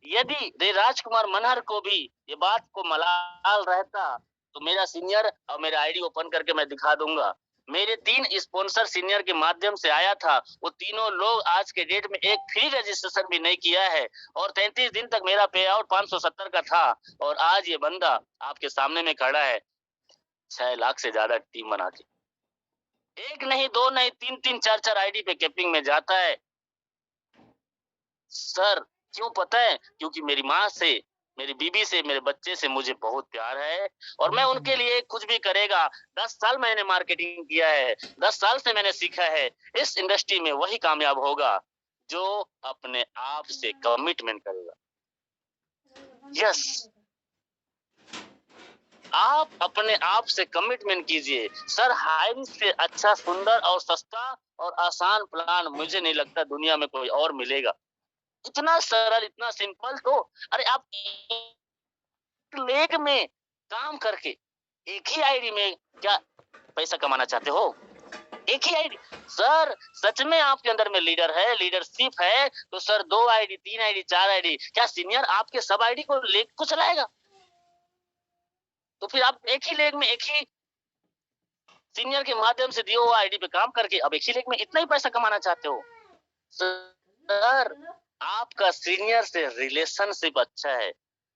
यदि राजकुमार मनहर को भी ये बात को मलाल रहता तो मेरा सीनियर और मेरा आईडी ओपन करके मैं दिखा दूंगा। मेरे 3 स्पॉन्सर सीनियर के माध्यम से आया था, वो तीनों लोग आज के डेट में एक फ्री रजिस्ट्रेशन भी नहीं किया है और 33 दिन तक मेरा पे आउट 570 का था और आज ये बंदा आपके सामने में खड़ा है 6 लाख से ज्यादा टीम बना के, एक नहीं दो नहीं 3-3 4-4 आईडी पे कैपिंग में जाता है। सर क्यों पता है? क्योंकि मेरी माँ से, मेरी बीबी से, मेरे बच्चे से मुझे बहुत प्यार है और मैं उनके लिए कुछ भी करेगा। 10 साल मैंने मार्केटिंग किया है, 10 साल से मैंने सीखा है। इस इंडस्ट्री में वही कामयाब होगा जो अपने आप से कमिटमेंट करेगा। यस, आप अपने आप से कमिटमेंट कीजिए। सर हाईरिच से अच्छा, सुंदर और सस्ता और आसान प्लान मुझे नहीं लगता दुनिया में कोई और मिलेगा। इतना सरल, इतना सिंपल। तो अरे आप लेग में काम करके एक ही आईडी में क्या पैसा कमाना चाहते हो? एक ही आईडी। सर सच में आपके अंदर में लीडर है, लीडरशिप है, तो सर 2 आईडी, 3 आईडी, 4 आईडी, क्या सीनियर आपके सब आईडी को लेग को चलाएगा? तो फिर आप एक ही लेग में, एक ही सीनियर के माध्यम से दिए हुआ आईडी पे काम करके अब एक ही लेग में इतना ही पैसा कमाना चाहते हो? सर आपका सीनियर से रिलेशनशिप अच्छा है,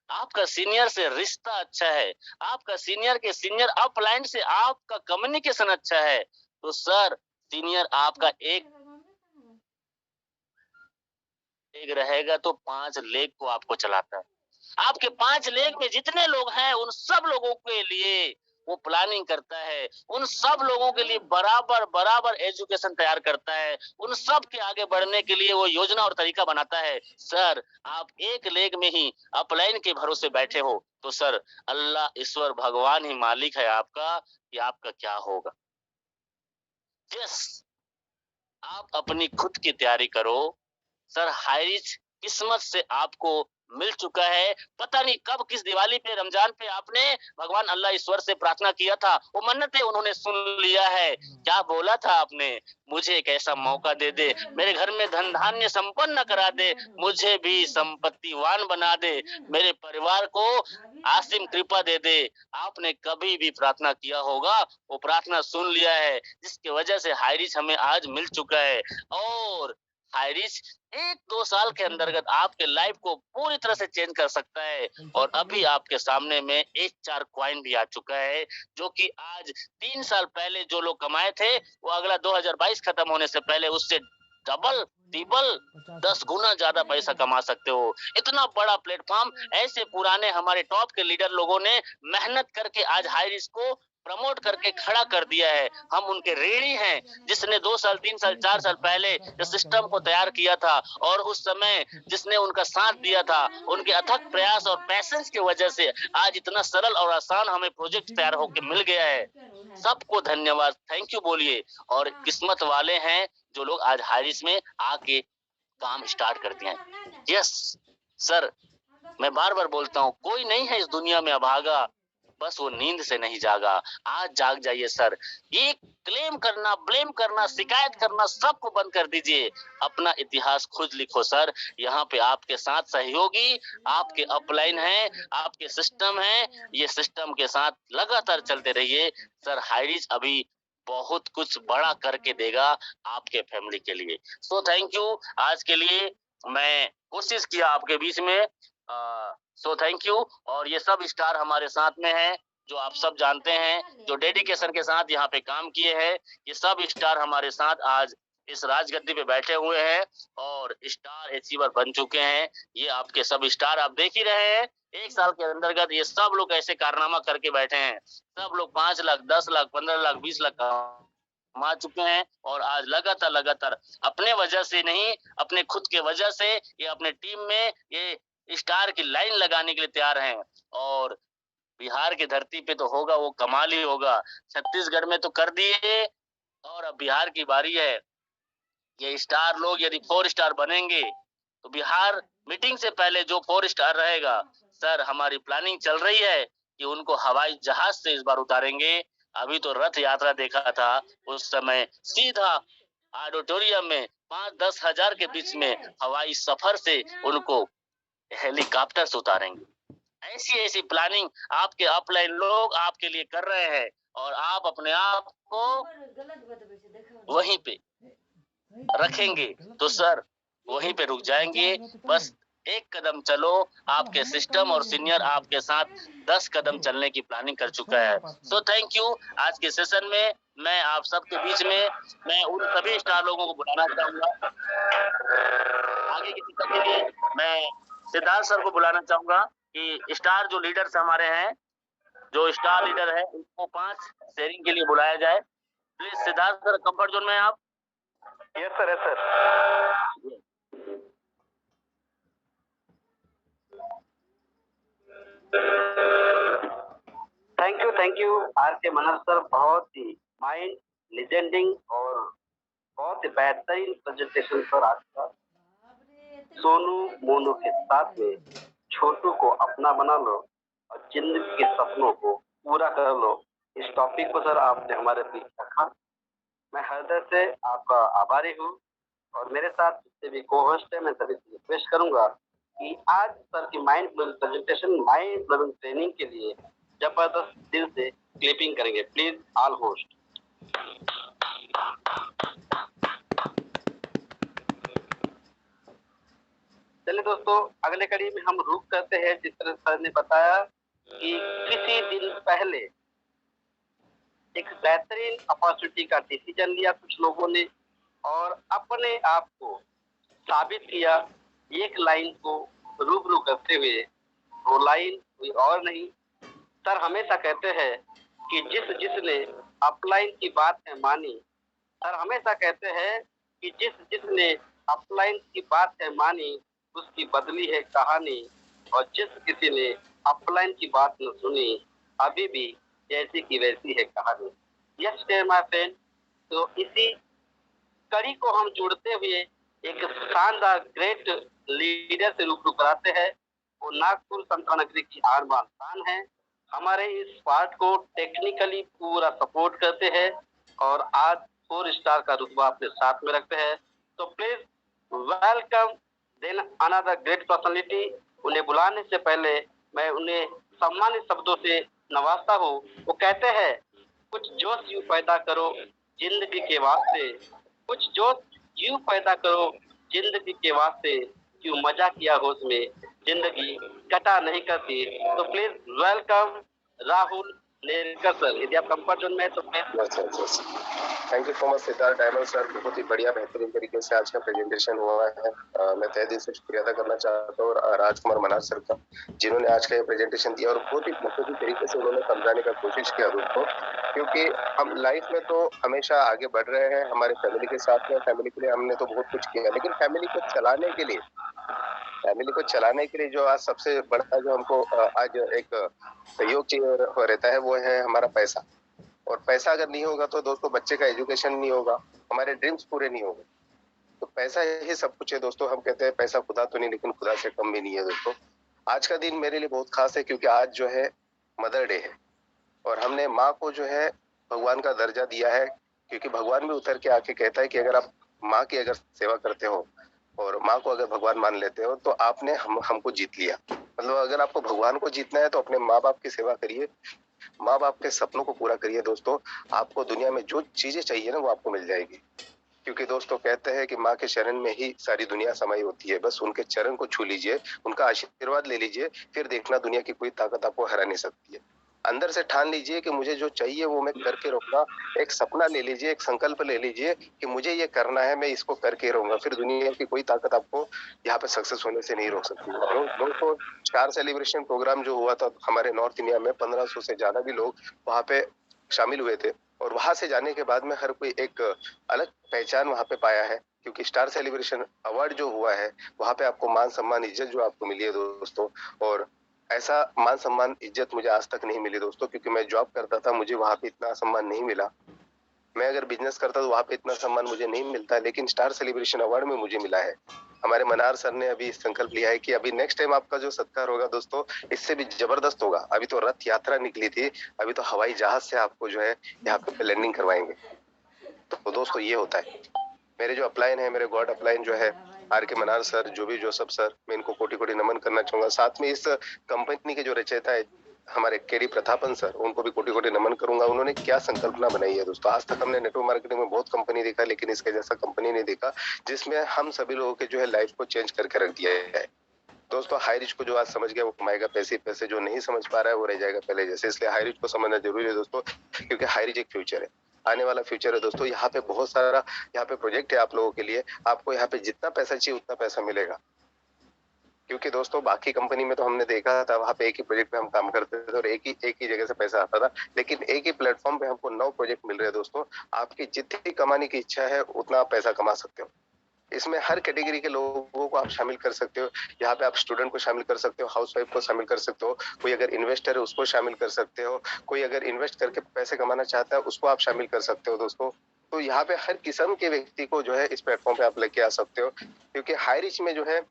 आपका सीनियर से रिश्ता अच्छा है, आपका सीनियर के सीनियर अपलाइन से आपका कम्युनिकेशन अच्छा है, तो सर सीनियर आपका एक रहेगा तो 5 लेग को आपको चलाता है। आपके 5 लेग में जितने लोग हैं उन सब लोगों के लिए वो प्लानिंग करता है, उन सब लोगों के लिए बराबर बराबर एजुकेशन तैयार करता है, उन सब के आगे बढ़ने के लिए वो योजना और तरीका बनाता है। सर आप एक लेग में ही अपलाइन के भरोसे बैठे हो तो सर अल्लाह ईश्वर भगवान ही मालिक है आपका कि आपका क्या होगा। यस, आप अपनी खुद की तैयारी करो। सर हाईरिच किस्मत से आपको मिल चुका है। पता नहीं कब किस दिवाली पे, रमजान पे आपने भगवान अल्लाह ईश्वर से प्रार्थना किया था, वो मन्नतें उन्होंने सुन लिया है। क्या बोला था आपने? मुझे एक ऐसा मौका दे दे, मेरे घर में धन धान्य संपन्न करा दे, मुझे भी संपत्तिवान बना दे, मेरे परिवार को आसिम कृपा दे दे। आपने कभी भी प्रार्थना किया होगा, वो प्रार्थना सुन लिया है, जिसकी वजह से हाईरिच हमें आज मिल चुका है। और हाईरिच 1-2 साल के अंतर्गत आपके लाइफ को पूरी तरह से चेंज कर सकता है। और अभी आपके सामने में 1-4 कॉइन भी आ चुका है, जो कि आज 3 साल पहले जो लोग कमाए थे वो अगला 2022 खत्म होने से पहले उससे डबल, ट्रिपल, 10 गुना ज्यादा पैसा कमा सकते हो। इतना बड़ा प्लेटफॉर्म, ऐसे पुराने हमारे टॉप के लीडर लोगों ने मेहनत करके आज हाईरिच को प्रमोट करके खड़ा कर दिया है। हम उनके ऋणी हैं, जिसने 2 साल 3 साल 4 साल पहले इस सिस्टम को तैयार किया था और उस समय जिसने उनका साथ दिया था, उनके अथक प्रयास और पैशंस की वजह से आज इतना सरल और आसान हमें प्रोजेक्ट तैयार होकर मिल गया है। सबको धन्यवाद, थैंक यू बोलिए। और किस्मत वाले हैं जो लोग आज हाइरिस में आके काम स्टार्ट करते हैं। यस सर, मैं बार बार बोलता हूँ, कोई नहीं है इस दुनिया में अभागा, बस वो नींद से नहीं जागा। आज जाग जाइए सर। ये क्लेम करना, ब्लेम करना, शिकायत करना सबको बंद कर दीजिए। अपना इतिहास खुद लिखो सर। यहाँ पे आपके साथ सहयोगी आपके अपलाइन हैं, आपके सिस्टम हैं। ये सिस्टम के साथ लगातार चलते रहिए सर। हाइरिस अभी बहुत कुछ बड़ा करके देगा आपके फैमिली के लिए। So thank you. आज के लिए मैं कोशिश किया आपके बीच में। So thank you. और ये सब स्टार हमारे साथ में हैं, जो आप सब जानते हैं, जो डेडिकेशन के साथ यहाँ पे काम किए हैं। ये सब स्टार हमारे साथ आज इस राजगद्दी पे बैठे हुए हैं और स्टार अचीवर बन चुके हैं। ये आपके सब स्टार आप देख ही रहे हैं। 1 साल के अंतर्गत ये सब लोग ऐसे कारनामा करके बैठे हैं। सब लोग 5 लाख, 10 लाख, 15 लाख, 20 लाख कमा चुके हैं और आज लगातार अपने वजह से नहीं, अपने खुद के वजह से ये अपने टीम में ये स्टार की लाइन लगाने के लिए तैयार हैं। और बिहार की धरती पे तो होगा वो कमाल ही होगा। छत्तीसगढ़ में तो कर दिए और अब बिहार की बारी है। ये स्टार लोग यदि 4 स्टार बनेंगे तो बिहार मीटिंग से पहले जो 4 स्टार रहेगा सर, हमारी प्लानिंग चल रही है कि उनको हवाई जहाज से इस बार उतारेंगे। अभी तो रथ यात्रा देखा था, उस समय सीधा ऑडिटोरियम में 5-10 हजार के बीच में हवाई सफर से उनको हेलीकॉप्टर से उतारेंगे। ऐसी प्लानिंग आपके अपलाइन लोग आपके लिए कर रहे हैं और आप अपने आप को वहीं पे रखेंगे तो सर वहीं पे रुक जाएंगे। बस एक कदम चलो, आपके सिस्टम और सीनियर आपके साथ 10 कदम चलने की प्लानिंग कर चुका है। So thank you. आज के सेशन में मैं आप सबके बीच में मैं उन सभी स्टार लोगों को बुलाना चाहूंगा। आगे की सेशन के लिए मैं सिद्धार्थ सर को बुलाना चाहूंगा कि स्टार जो लीडर्स हमारे हैं, जो स्टार लीडर है, उनको 5 शेयरिंग के लिए बुलाया जाए। Please Siddharth sir, comfort zone में आप। Yes sir, yes sir. Thank you R K Manohar sir. बहुत ही माइंड लीजेंडिंग और बहुत ही बेहतरीन प्रेजेंटेशन सर आज का। सोनू मोनू के साथ में छोटू को अपना बना लो और जिंदगी के सपनों को पूरा कर लो। इस टॉपिक को सर आपने हमारे बीच रखा, मैं हृदय से आपका आभारी हूँ। और मेरे साथ जितने भी को होस्ट है, मैं सभी से रिक्वेस्ट करूंगा कि आज सर की mind blowing presentation, mind blowing training के लिए जबरदस्त दिल से क्लिपिंग करेंगे। Please all host. चलिए दोस्तों, अगले कड़ी में हम रुक करते हैं। जिस तरह सर ने बताया कि किसी दिन पहले एक बेहतरीन अपॉर्चुनिटी का डिसीजन लिया कुछ लोगों ने और अपने आप को साबित किया एक लाइन को रूबरू करते हुए। वो लाइन कोई और नहीं, सर हमेशा कहते हैं कि जिसने अपलाइन की बात है मानी। सर हमेशा कहते हैं कि जिसने अपलाइन की बात है मानी, उसकी बदली है कहानी। और जिस किसी ने अपलाइन की बात न सुनी, अभी भी जैसी की वैसी है कहानी। Yes my friend. तो इसी कड़ी को हम जोड़ते हुए एक शानदार ग्रेट लीडर से रूबरू कराते हैं। वो नागपुर संतान नगरी की आरमान शान है। हमारे इस पार्ट को टेक्निकली पूरा सपोर्ट करते हैं और आज 4 स्टार का रुतबा अपने साथ में रखते हैं। तो please welcome then another great personality. उन्हें बुलाने से पहले मैं उन्हें सम्मानित शब्दों से नवाजता हूँ। वो कहते हैं, कुछ जोश यूं पैदा करो जिंदगी के वास्ते, कुछ जोश यूं पैदा करो जिंदगी के वास्ते, क्यों मजा किया होश में जिंदगी कटा नहीं करती। तो प्लीज वेलकम राहुल लेकर सर, यदि आप कंफर्ट जोन में है तो मैं अच्छा अच्छा अच्छा, thank you so much Siddharth diamond sir, बहुत ही बढ़िया बेहतरीन तरीके से आज का प्रेजेंटेशन हुआ है। मैं तहे दिल से शुक्रिया अदा करना चाहता हूँ और राजकुमार मनार सर का, जिन्होंने आज का ये प्रेजेंटेशन दिया और बहुत ही मुख्तलिफ तरीके से उन्होंने समझाने का कोशिश किया दोस्तों, क्योंकि हम लाइफ में तो हमेशा आगे बढ़ रहे हैं हमारे फैमिली के साथ में, फैमिली के लिए हमने तो बहुत कुछ किया, लेकिन फैमिली को चलाने के लिए जो आज सबसे बड़ा जो हमको आज एक सहयोग चाहिए रहता है वो है हमारा पैसा। और पैसा अगर नहीं होगा तो दोस्तों बच्चे का एजुकेशन नहीं होगा, हमारे ड्रीम्स पूरे नहीं होंगे। तो पैसा ही सब कुछ है दोस्तों। हम कहते हैं पैसा खुदा तो नहीं, लेकिन खुदा से कम भी नहीं है दोस्तों। आज का दिन मेरे लिए बहुत खास है क्योंकि आज जो है मदर डे है और हमने माँ को जो है भगवान का दर्जा दिया है, क्योंकि भगवान भी उतर के आके कहता है कि अगर आप माँ की अगर सेवा करते हो और माँ को अगर भगवान मान लेते हो तो आपने हमको जीत लिया। मतलब अगर आपको भगवान को जीतना है तो अपने माँ बाप की सेवा करिए, माँ बाप के सपनों को पूरा करिए दोस्तों। आपको दुनिया में जो चीजें चाहिए ना वो आपको मिल जाएगी, क्योंकि दोस्तों कहते हैं कि माँ के चरण में ही सारी दुनिया समाई होती है। बस उनके चरण को छू लीजिए, उनका आशीर्वाद ले लीजिए, फिर देखना दुनिया की कोई ताकत आपको हरा नहीं सकती है। अंदर से ठान लीजिए कि मुझे जो चाहिए वो मैं करके रहूंगा। एक सपना ले लीजिए, एक संकल्प ले लीजिए कि मुझे ये करना है, मैं इसको करके रहूंगा, फिर दुनिया की कोई ताकत आपको यहाँ पे सक्सेस होने से नहीं रोक सकती। दोस्तों स्टार सेलिब्रेशन प्रोग्राम जो हुआ था हमारे नॉर्थ इंडिया में, 1500 से ज्यादा भी लोग वहाँ पे शामिल हुए थे और वहां से जाने के बाद में हर कोई एक अलग पहचान वहां पे पाया है, क्योंकि स्टार सेलिब्रेशन अवार्ड जो हुआ है वहां पे आपको मान सम्मान इज्जत जो आपको मिली है दोस्तों। और ऐसा मान सम्मान इज्जत मुझे आज तक नहीं मिली दोस्तों, क्योंकि मैं जॉब करता था, मुझे वहां पे इतना सम्मान नहीं मिला। मैं अगर बिजनेस करता तो वहां पे इतना सम्मान मुझे नहीं मिलता, लेकिन स्टार सेलिब्रेशन अवार्ड में मुझे मिला है। हमारे मनार सर ने अभी संकल्प लिया है कि अभी नेक्स्ट टाइम आपका जो सत्कार होगा दोस्तों इससे भी जबरदस्त होगा। अभी तो रथ यात्रा निकली थी, अभी तो हवाई जहाज से आपको जो है यहाँ पे लैंडिंग करवाएंगे। तो दोस्तों ये होता है। मेरे जो अपलाइन है, मेरे गॉड अपलाइन जो है आर के मनार सर, जो भी जोसफ सर, मैं इनको कोटि कोटि नमन करना चाहूंगा। साथ में इस कंपनी के जो रचयिता है हमारे केडी प्रतापन सर, उनको भी कोटि कोटि नमन करूंगा। उन्होंने क्या संकल्पना बनाई है दोस्तों। आज तक हमने नेटवर्क मार्केटिंग में बहुत कंपनी देखा, लेकिन इसके जैसा कंपनी नहीं देखा जिसमें हम सभी लोगों के जो है लाइफ को चेंज करके रख दिया है दोस्तों। हाई रिच को जो आज समझ गया वो कमाएगा पैसे पैसे, जो नहीं समझ पा रहा है वो रह जाएगा पहले जैसे। इसलिए हाई रिच को समझना जरूरी है दोस्तों, क्योंकि हाई रिच एक फ्यूचर है, आने वाला फ्यूचर है दोस्तों। यहाँ पे बहुत सारा यहाँ पे प्रोजेक्ट है आप लोगों के लिए। आपको यहाँ पे जितना पैसा चाहिए उतना पैसा मिलेगा, क्योंकि दोस्तों बाकी कंपनी में तो हमने देखा था वहाँ पे एक ही प्रोजेक्ट पे हम काम करते थे और एक ही जगह से पैसा आता था, लेकिन एक ही प्लेटफॉर्म पे हमको 9 प्रोजेक्ट मिल रहे हैं दोस्तों। आपकी जितनी कमाने की इच्छा है उतना आप पैसा कमा सकते हो। इसमें हर कैटेगरी के लोगों को आप शामिल कर सकते हो। यहाँ पे आप स्टूडेंट को शामिल कर सकते हो, हाउसवाइफ को शामिल कर सकते हो, कोई अगर इन्वेस्टर है उसको शामिल कर सकते हो, कोई अगर इन्वेस्ट करके पैसे कमाना चाहता है उसको आप शामिल कर सकते हो दोस्तों। तो यहाँ पे हर किस्म के व्यक्ति को जो है इस प्लेटफॉर्म पे आप लेके आ सकते हो, क्योंकि हाई रिच में जो है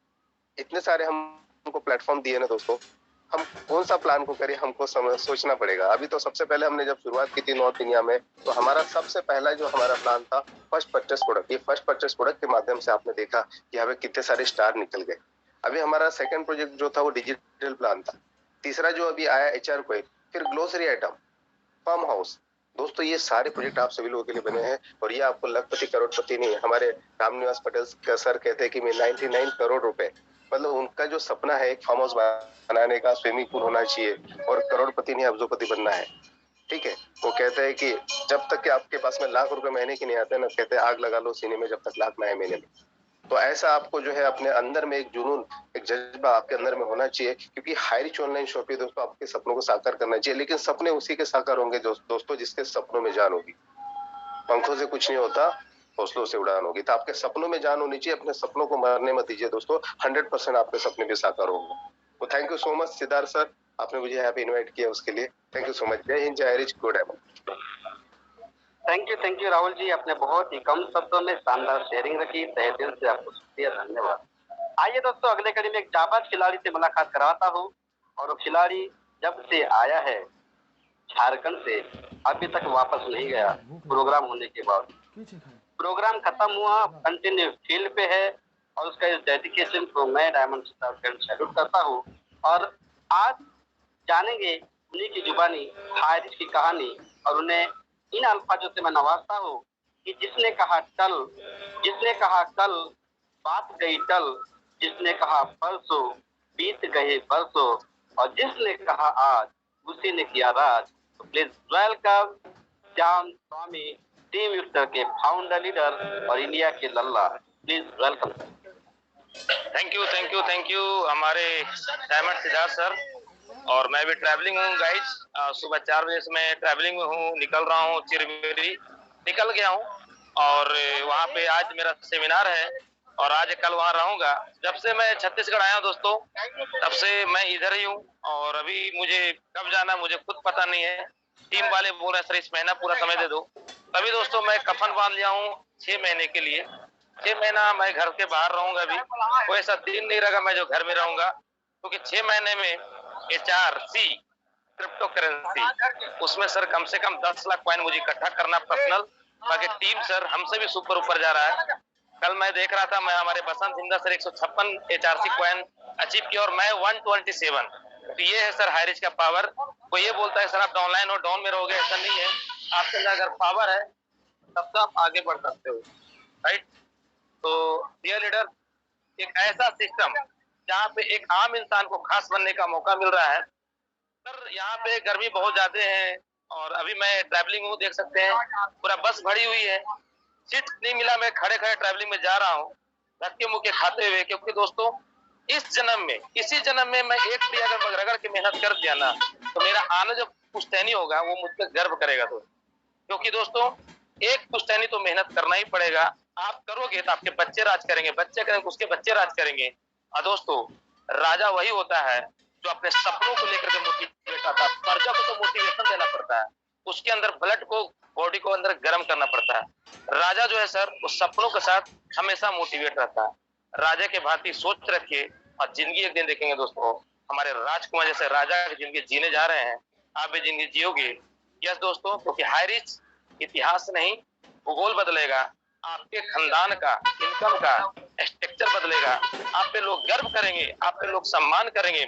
इतने सारे हमको प्लेटफॉर्म दिए ना दोस्तों, हम कौन सा प्लान को करें हमको सोचना पड़ेगा। अभी तो सबसे पहले हमने जब शुरुआत की थी नॉर्थ इंडिया में, तो हमारा सबसे पहला जो हमारा प्लान था फर्स्ट परचेस प्रोडक्ट। ये फर्स्ट परचेस प्रोडक्ट के माध्यम से आपने देखा कि यहाँ पे कितने सारे स्टार निकल गए। अभी हमारा सेकंड प्रोजेक्ट जो था वो डिजिटल प्लान था। तीसरा जो अभी आया HR कोई, फिर ग्लोसरी आइटम, फार्म हाउस। दोस्तों ये सारे प्रोजेक्ट आप सभी लोगों के लिए बने हैं और ये आपको लखपति करोड़पति नहीं। हमारे रामनिवास पटेल सर कहते हैं कि मैं 99 करोड़ रुपए, मतलब उनका जो सपना है एक फार्म हाउस बनाने का, स्विमिंग पूल होना चाहिए और करोड़पति नहीं अब्जोपति बनना है। ठीक है, वो कहते हैं कि जब तक कि आपके पास में लाख रुपए महीने की नहीं आते ना, कहते हैं आग लगा लो सीने में जब तक लाख ना आए महीने में। तो ऐसा आपको जो है अपने अंदर में एक जुनून, एक जज्बा आपके अंदर में होना चाहिए, क्योंकि हाई रिच ऑनलाइन शॉपिंग दोस्तों आपके सपनों को साकार करना चाहिए। लेकिन सपने उसी के साकार होंगे दोस्तों जिसके सपनों में जान होगी। पंखों से कुछ नहीं होता, हौसलों से उड़ान होगी। तो आपके सपनों में जान होनी चाहिए, अपने सपनों को मरने मत दीजिए दोस्तों। 100% आपके सपने भी साकार होंगे। तो thank you so much Siddharth sir, आपने मुझे यहाँ पे इन्वाइट किया उसके लिए थैंक यू सो मच। जय हिंद, जय rich, good diamond. Thank you Rahul ji, आपने बहुत ही कम शब्दों में शानदार शेयरिंग रखी। तहे दिल से आपको शुक्रिया, धन्यवाद। आइए दोस्तों अगले कड़ी में एक जाबाज खिलाड़ी से मुलाकात कराता हूँ, और वो खिलाड़ी जब से आया है झारखंड से अभी तक वापस नहीं गया। प्रोग्राम होने के बाद प्रोग्राम खत्म हुआ, कंटिन्यू फील्ड पे है और उसका इस डेडिकेशन को मैं डायमंड स्टार सैल्यूट करता हूँ। और आज जानेंगे उन्हीं की जुबानी हाई रिच की कहानी, और उन्हें इन अल्फाजों से मैं नवाजता हूँ कि जिसने कहा कल बात गई टल, जिसने कहा परसों बीत गए बरसों, और जिसने कहा आज उसी ने किया राज। तो प्लीज वेलकम जान स्वामी, टीम यूस्टर के फाउंडर लीडर और इंडिया के लल्ला। Please welcome. थैंक यू हमारे डायमंड सिद्धार्थ सर। और मैं भी ट्रैवलिंग हूँ गाइज, सुबह 4 बजे से मैं ट्रैवलिंग में हूँ, निकल रहा हूँ, चिरमिरी निकल गया हूँ। और वहाँ पे आज मेरा सेमिनार है और आज कल वहाँ रहूंगा। जब से मैं छत्तीसगढ़ आया हूँ दोस्तों, तब से मैं इधर ही हूँ और अभी मुझे कब जाना मुझे खुद पता नहीं है। टीम वाले बोल रहे हैं सर इस महीना पूरा समय दे दो। तभी दोस्तों मैं कफन बांध लिया हूँ 6 महीने के लिए। 6 महीना मैं घर के बाहर रहूंगा। अभी कोई ऐसा दिन नहीं रहेगा मैं जो घर में रहूंगा, क्योंकि 6 महीने में HRC क्रिप्टो करेंसी उसमें सर कम से कम 10 लाख कॉइन मुझे इकट्ठा करना पर्सनल। बाकी टीम सर हमसे भी सुपर ऊपर जा रहा है। कल मैं देख रहा था, मैं हमारे बसंत हिंदा सर 156 HRC कॉइन अचीव किया और मैं 127। तो ये है सर हाईरिच का पावर। कोई ये बोलता है सर आप डाउनलाइन और डाउन में रहोगे, ऐसा नहीं है। आपके अंदर अगर पावर है तब तो आप आगे बढ़ सकते हो, राइट। तो डियर लीडर, एक ऐसा सिस्टम जहाँ पे एक आम इंसान को खास बनने का मौका मिल रहा है। सर यहाँ पे गर्मी बहुत ज्यादा है और अभी मैं ट्रैवलिंग हूँ, देख सकते हैं पूरा बस भरी हुई है, सीट नहीं मिला। मैं खड़े खड़े ट्रैवलिंग में जा रहा हूँ धक्के मुक्के खाते हुए, क्योंकि दोस्तों इस जन्म में इसी जन्म में मैं एक भी अगर रगड़ के मेहनत कर दिया ना, तो मेरा आना जो पुश्तैनी होगा वो मुझ पर गर्व करेगा दोस्तों। क्योंकि दोस्तों एक पुश्तैनी तो मेहनत करना ही पड़ेगा। आप करोगे तो आपके बच्चे राज करेंगे, बच्चे करेंगे उसके बच्चे राज करेंगे। और दोस्तों राजा वही होता है जो अपने सपनों को लेकर के मोटिवेट आता है। प्रजा को तो मोटिवेशन देना पड़ता है, उसके अंदर ब्लड को बॉडी को अंदर गर्म करना पड़ता है। राजा जो है सर वो सपनों के साथ हमेशा मोटिवेट रहता है। राजा के भांति सोच रखिए और जिंदगी एक दिन देखेंगे दोस्तों हमारे राजकुमार जैसे राजा की जिंदगी जीने जा रहे हैं, आप भी जिंदगी जियोगे। यस दोस्तों, क्योंकि हाई रिच इतिहास नहीं भूगोल बदलेगा, आपके खानदान का इनकम का स्ट्रक्चर बदलेगा। आप पे लोग गर्व करेंगे, आप पे लोग सम्मान करेंगे।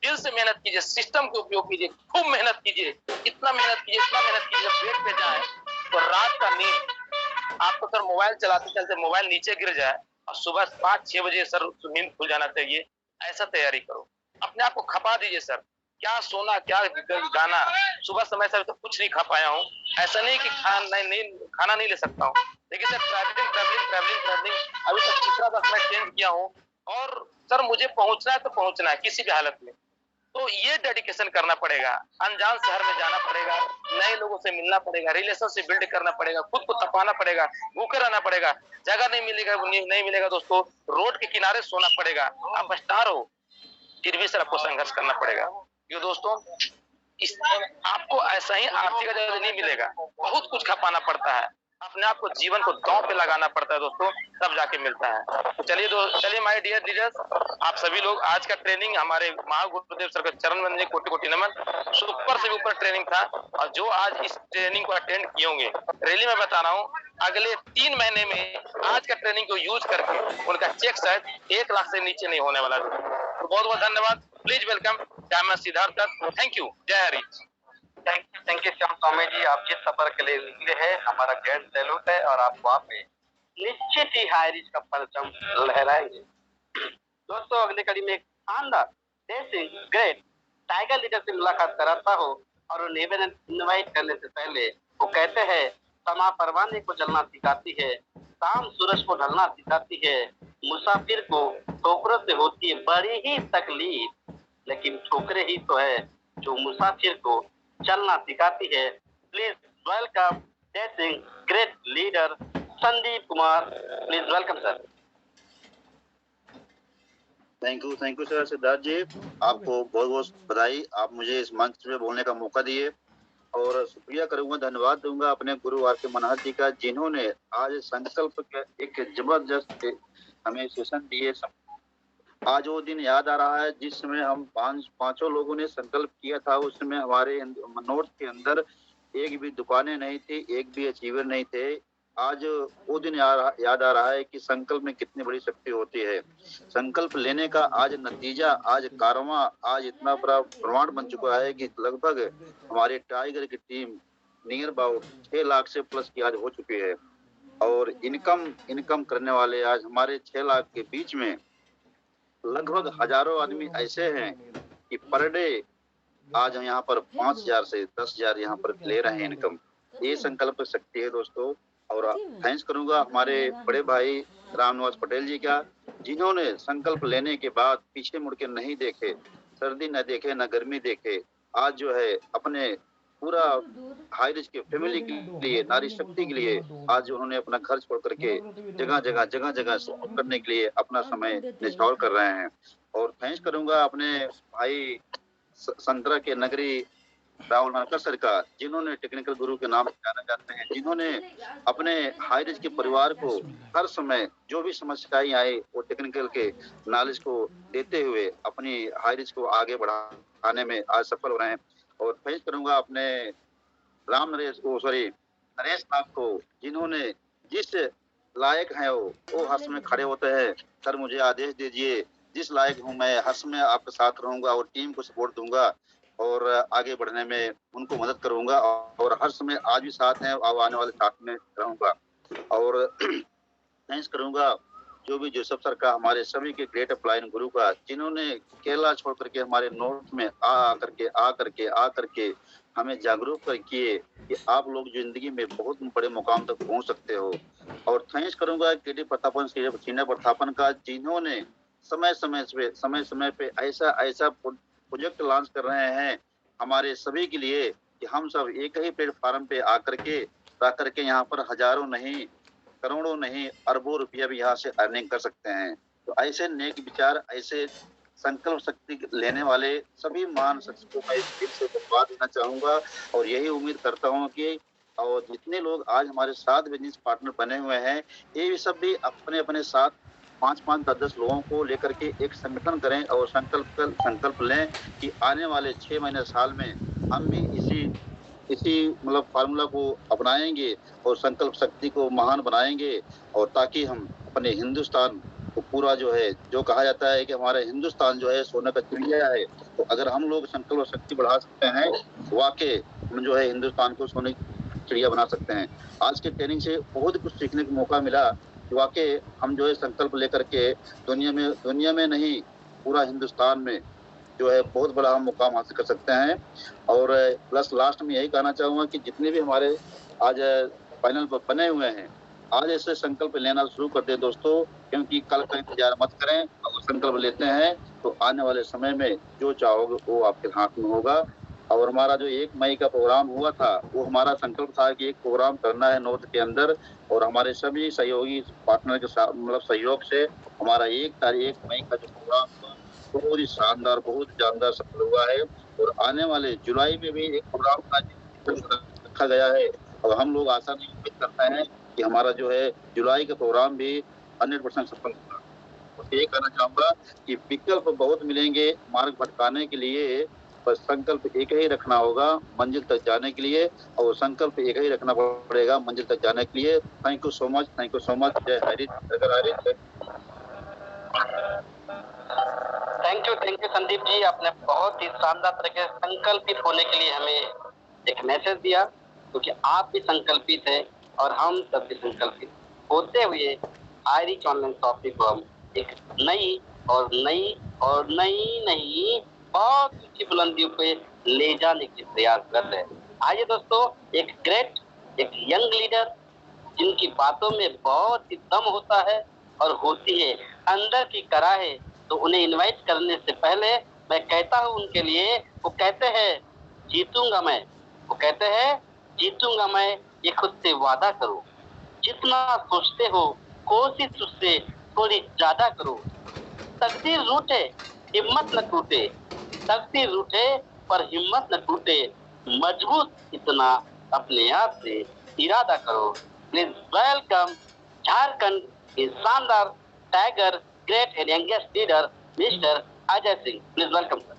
दिल से मेहनत कीजिए, सिस्टम के उपयोग कीजिए, खूब मेहनत कीजिए, इतना मेहनत कीजिए, इतना मेहनत कीजिए, बेड पे जाए तो रात का नींद आपको सर मोबाइल चलाते चलते मोबाइल नीचे गिर जाए और सुबह 5-6 बजे सर नींद खुल जाना चाहिए। ऐसा तैयारी करो, अपने आप को खपा दीजिए सर। क्या सोना क्या गाना, सुबह समय से तो कुछ नहीं खा पाया हूँ। ऐसा नहीं कि खाना नहीं ले सकता हूँ। देखिए सर ट्रैवलिंग अभी तक तीसरा बस मैं चेंज किया हूँ और सर मुझे पहुंचना है तो पहुंचना है किसी भी हालत में। तो ये डेडिकेशन करना पड़ेगा, अनजान शहर में जाना पड़ेगा, नए लोगों से मिलना पड़ेगा, रिलेशनशिप बिल्ड करना पड़ेगा, खुद को तपाना पड़ेगा, भूखे रहना पड़ेगा। जगह नहीं मिलेगा दोस्तों, रोड के किनारे सोना पड़ेगा। आप स्टार हो फिर भी सर आपको संघर्ष करना पड़ेगा। क्यों दोस्तों, इस आपको ऐसा ही आर्थिक आजादी नहीं मिलेगा, बहुत कुछ खपाना पड़ता है, अपने आप को जीवन को दांव पे लगाना पड़ता है दोस्तों, तब जाके मिलता है। तो चलिए माय डियर लीडर्स, आप सभी लोग आज का ट्रेनिंग हमारे महागुरुदेव सर के चरण में कोटि कोटि नमन। सुपर से ऊपर ट्रेनिंग था और जो आज इस ट्रेनिंग को अटेंड किए होंगे, रियली मैं बता रहा हूँ अगले 3 महीने में आज का ट्रेनिंग को यूज करके उनका चेक शायद 1 लाख से नीचे नहीं होने वाला। तो बहुत बहुत धन्यवाद। Please welcome diamond Siddharth. Thank you. जय हरि। थैंक यू श्याम स्वामी जी, आप जिस सफर के लिए निकले हैं हमारा ग्रैंड सैल्यूट है और आप वहाँ पे निश्चित ही हाई रिच का परचम लहराएंगे। दोस्तों अगले कड़ी में एक शानदार ग्रेट टाइगर लीडर से मुलाकात कराता हो और उन्हें इनवाइट करने से पहले वो कहते हैं समा परवाने को जलना सिखाती है, शाम सूरज को ढलना सिखाती है, मुसाफिर को ठोकरों से होती है बड़ी ही तकलीफ, लेकिन ठोकरें ही तो है जो मुसाफिर को चलना सिखाती है। Please welcome dashing great leader Sandeep Kumar. Please welcome sir. Thank you sir Siddharth ji, आपको बहुत बहुत बधाई। आप मुझे इस मंच पे बोलने का मौका दिए और शुक्रिया करूंगा, धन्यवाद दूंगा अपने गुरु आर के मनहर जी का, जिन्होंने आज संकल्प के एक जबरदस्त हमें सेशन दिए। आज वो दिन याद आ रहा है जिस समय हम पांचों लोगों ने संकल्प किया था। उस समय हमारे नॉर्थ के अंदर एक भी दुकानें नहीं थी, एक भी अचीवर नहीं थे। आज वो दिन याद आ रहा है कि संकल्प में कितनी बड़ी शक्ति होती है। संकल्प लेने का आज नतीजा, आज कारवां, आज इतना बड़ा प्रमाण बन चुका है कि लगभग हमारे टाइगर की टीम नियर अबाउट 6 लाख से प्लस की आज हो चुकी है। और इनकम करने वाले आज हमारे 6 लाख के बीच में लगभग हजारों आदमी ऐसे हैं कि पर डे आज हम यहाँ पर 5,000 से 10,000 यहाँ पर ले रहे हैं इनकम। ये संकल्प शक्ति है दोस्तों। और थैंक्स करूंगा हमारे बड़े भाई रामनिवास पटेल जी का, जिन्होंने संकल्प लेने के बाद पीछे मुड़ के नहीं देखे, सर्दी न देखे न गर्मी देखे। आज जो है अपने पूरा हाई रिस्क के फैमिली के लिए, नारी शक्ति के लिए आज उन्होंने अपना घर छोड़ करके जगह जगह सपोर्ट करने के लिए अपना समय निछावर कर रहे हैं। और थैंक्स करूंगा अपने भाई संतरा के नगरी राहुल मानकर सरकार, जिन्होंने टेक्निकल गुरु के नाम से जाना जाते हैं, जिन्होंने अपने हाई रिस्क के परिवार को हर समय जो भी समस्याएं आए वो टेक्निकल के नॉलेज को देते हुए अपनी हाई रिस्क को आगे बढ़ाने में आज सफल हो रहे हैं। और थैंक्स करूंगा अपने नरेश नाथ को, जिन्होंने जिस लायक है वो हर समय खड़े होते हैं, सर मुझे आदेश दीजिए, जिस लायक हूँ मैं हर समय आपके साथ रहूंगा और टीम को सपोर्ट दूंगा और आगे बढ़ने में उनको मदद करूंगा और हर समय आज भी साथ हैं और आने वाले साथ में रहूंगा। और थैंक्स करूंगा जो भी जोसेफ सर का, हमारे सभी के ग्रेट अपलाइन गुरु का, जिन्होंने केरला छोड़ करके हमारे नॉर्थ में आ करके हमें जागरूक कर किए कि आप लोग जिंदगी में बहुत बड़े मुकाम तक पहुंच सकते हो। और थैंक्स करूंगा केडी प्रतापन सीनियर प्रतापन का, जिन्होंने समय समय पे ऐसा प्रोजेक्ट लॉन्च कर रहे हैं हमारे सभी के लिए कि हम सब एक ही प्लेटफॉर्म पे आकर के यहाँ पर हजारों नहीं, करोड़ों नहीं, अरबों रुपया भी यहाँ से अर्निंग कर सकते हैं। तो ऐसे नेक विचार, ऐसे संकल्प शक्ति लेने वाले सभी महान शख्स को मैं दिल से धन्यवाद देना चाहूंगा। और यही उम्मीद करता हूँ कि और जितने लोग आज हमारे साथ बिजनेस पार्टनर बने हुए हैं, ये सब भी अपने अपने साथ 5-5, 10-10 लोगों को लेकर के एक संगठन करें और संकल्प लें कि आने वाले 6 महीने साल में हम भी इसी मतलब फार्मूला को अपनाएंगे और संकल्प शक्ति को महान बनाएंगे। और ताकि हम अपने हिंदुस्तान को पूरा जो है, जो कहा जाता है कि हमारा हिंदुस्तान जो है सोने का चिड़िया है, तो अगर हम लोग संकल्प शक्ति बढ़ा सकते हैं, वाकई हम जो है हिंदुस्तान को सोने की चिड़िया बना सकते हैं। आज के ट्रेनिंग से बहुत कुछ सीखने का मौका मिला कि वाकई हम जो है संकल्प लेकर के दुनिया में नहीं, पूरा हिंदुस्तान में जो है बहुत बड़ा हम मुकाम हासिल कर सकते हैं। और प्लस लास्ट में यही कहना चाहूंगा कि जितने भी हमारे आज फाइनल पर बने हुए हैं, आज ऐसे संकल्प लेना शुरू कर दे दोस्तों, क्योंकि कल का इंतजार मत करें। अगर संकल्प लेते हैं तो आने वाले समय में जो चाहोगे वो आपके हाथ में होगा। और हमारा जो 1 मई का प्रोग्राम हुआ था, वो हमारा संकल्प था कि एक प्रोग्राम करना है नॉर्थ के अंदर, और हमारे सभी सहयोगी पार्टनर के साथ मतलब सहयोग से हमारा 1 मई का जो प्रोग्राम था बहुत ही शानदार, बहुत जानदार सफल हुआ है। और आने वाले जुलाई में भी एक प्रोग्राम रखा गया है और हम लोग आशा नहीं उम्मीद करते हैं कि हमारा जो है जुलाई का प्रोग्राम भी 100% सफल होगा। तो ये कहना चाहूंगा कि विकल्प बहुत मिलेंगे मार्ग भटकाने के लिए, बस संकल्प एक ही रखना होगा मंजिल तक जाने के लिए, और संकल्प एक ही रखना पड़ेगा मंजिल तक जाने के लिए। Thank you so much, thank you so much. जय हरि। थैंक यू संदीप जी, आपने बहुत ही शानदार तरीके से संकल्पित होने के लिए हमें एक मैसेज दिया, क्योंकि आप भी संकल्पित है और हम सब भी संकल्पित होते हुए आईरिच ऑनलाइन शॉपिंग को हम एक नई बहुत ऊंची बुलंदियों पे ले जाने के प्रयास कर रहे हैं। आइए दोस्तों, एक यंग लीडर जिनकी बातों में बहुत ही दम होता है और होती है अंदर की कराहे, तो उन्हें इनवाइट करने से पहले मैं कहता हूं उनके लिए, वो कहते हैं जीतूंगा मैं, ये खुद से वादा करो, जितना सोचते हो कोशिश उससे थोड़ी ज्यादा करो, तकदीर रूठे पर हिम्मत न टूटे, मजबूत इतना अपने आप से इरादा करो। प्लीज वेलकम झारखंड के शानदार tiger great and youngest leader mister Ajay Singh. Please welcome sir.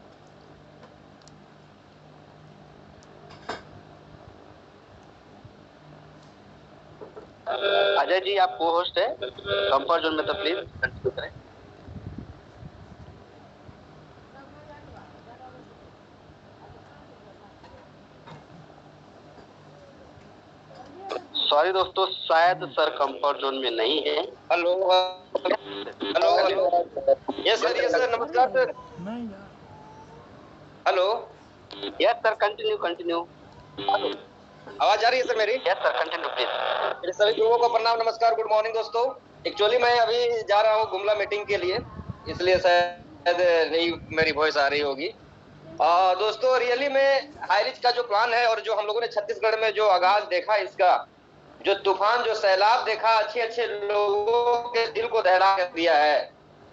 Ajay ji आप को होस्ट है कंफर्ट जोन में, तो प्लीज कंटिन्यू करें। सॉरी दोस्तों, शायद सर कंफर्ट जोन में नहीं है। हेलो, यस सर, नमस्कार sir. Hello, yes sir, continue continue. आवाज आ रही है सर मेरी? Yes sir, continue please. मेरे सभी गुरुओं को प्रणाम, नमस्कार, गुड मॉर्निंग दोस्तों। एक्चुअली मैं अभी जा रहा हूँ गुमला मीटिंग के लिए, इसलिए शायद नहीं मेरी वॉइस आ रही होगी। दोस्तों रियली में हाईरिच का जो प्लान है और जो हम लोगों ने छत्तीसगढ़ में जो आगाज देखा, इसका जो तूफान, जो सैलाब देखा, अच्छे अच्छे लोगों के दिल को दहला दिया है।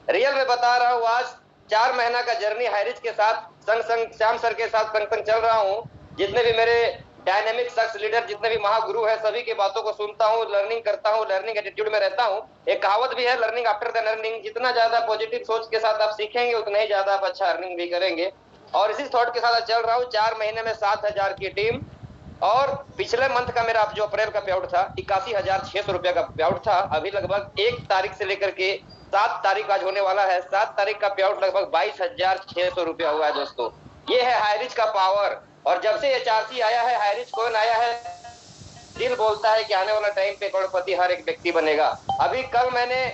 रियल में बता रहा हूँ, आज 4 महीना का जर्नी हाईरिच के साथ संग श्याम सर के साथ संग चल रहा हूँ। जितने भी मेरे डायनेमिक सक्स लीडर, जितने भी महागुरु है, सभी की बातों को सुनता हूँ, लर्निंग करता हूँ, लर्निंग एटीट्यूड में रहता हूँ। एक कहावत भी है, लर्निंग आफ्टर द लर्निंग। जितना ज्यादा पॉजिटिव सोच के साथ आप सीखेंगे, उतना ही ज्यादा आप अच्छा अर्निंग भी करेंगे। और इसी थॉट के साथ चल रहा हूँ। 4 महीने में 7,000 की टीम, और पिछले मंथ का मेरा जो अप्रैल का पे आउट था 81,600 रुपया का पे आउट था। अभी लगभग 1 तारीख से लेकर के 7 तारीख आज होने वाला है, 7 तारीख का पे आउट लगभग 22,600 रुपया हुआ है दोस्तों। ये है हाईरिच का पावर। और जब से HRC आया है, हाईरिच कॉइन आया है, दिल बोलता है कि आने वाला टाइम पे करोड़पति हर एक व्यक्ति बनेगा। अभी कल मैंने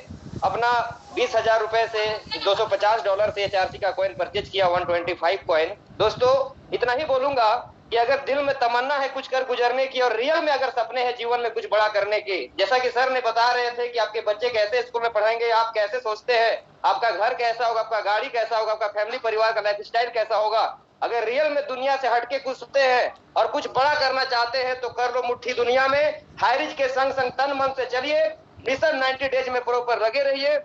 अपना 20,000 रुपए से $250 से HRC का कॉइन परचेज किया, 125 कॉइन। दोस्तों इतना ही बोलूंगा कि अगर दिल में तमन्ना है कुछ कर गुजरने की, और रियल में अगर सपने हैं जीवन में कुछ बड़ा करने के, जैसा कि सर ने बता रहे थे कि आपके बच्चे कैसे स्कूल में पढ़ेंगे, आप कैसे सोचते हैं, आपका घर कैसा होगा, आपका गाड़ी कैसा होगा, आपका फैमिली परिवार का लाइफस्टाइल कैसा होगा। अगर रियल में दुनिया से हटके कुछ सोचते हैं और कुछ बड़ा करना चाहते हैं तो कर लो मुट्ठी दुनिया में। हाईरिच के संग संग तन मन से चलिए, मिशन 90 डेज में प्रॉपर लगे रहिए।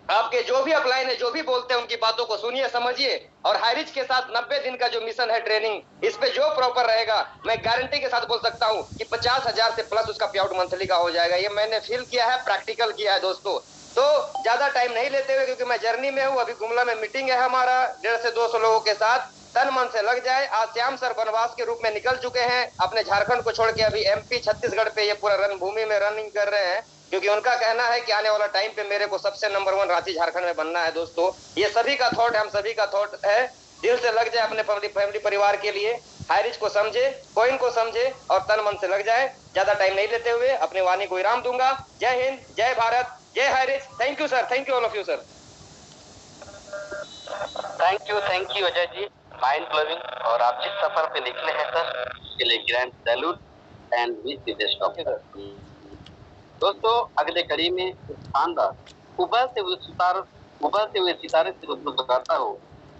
आपके जो भी अपलाइन है, जो भी बोलते हैं, उनकी बातों को सुनिए, समझिए। और हाईरिच के साथ 90 दिन का जो मिशन है ट्रेनिंग, इस पे जो प्रॉपर रहेगा, मैं गारंटी के साथ बोल सकता हूँ कि 50,000 से प्लस उसका पे आउट मंथली का हो जाएगा। ये मैंने फील किया है, प्रैक्टिकल किया है दोस्तों। तो ज्यादा टाइम नहीं लेते हुए, क्योंकि मैं जर्नी में हूँ, अभी गुमला में मीटिंग है हमारा 150 से 200 लोगों के साथ, तन मन से लग जाए। आज श्याम सर वनवास के रूप में निकल चुके हैं, अपने झारखंड को छोड़ के अभी MP छत्तीसगढ़ पे ये पूरा रणभूमि में रनिंग कर रहे हैं, क्योंकि उनका कहना है कि आने वाला टाइम पे मेरे को सबसे नंबर 1 रांची झारखंड में बनना है। दोस्तों ये सभी का थॉट है, हम सभी का थॉट है। दिल से लग जाए अपने फैमिली परिवार के लिए, हाईरिच को समझे, कॉइन को समझे और तन मन से लग जाए। ज्यादा टाइम नहीं लेते हुए अपने वाणी को विराम दूंगा। जय हिंद, जय भारत, जय High Rich. Thank you sir, thank you all of you sir. Thank you Ajay ji, mind blowing. और आप जिस सफर पे निकले हैं सर, उसके लिए grand salute and wish the best of luck. दोस्तों अगले कड़ी में शानदार उभरते हुए सितारे से रूबरू कराता हूँ।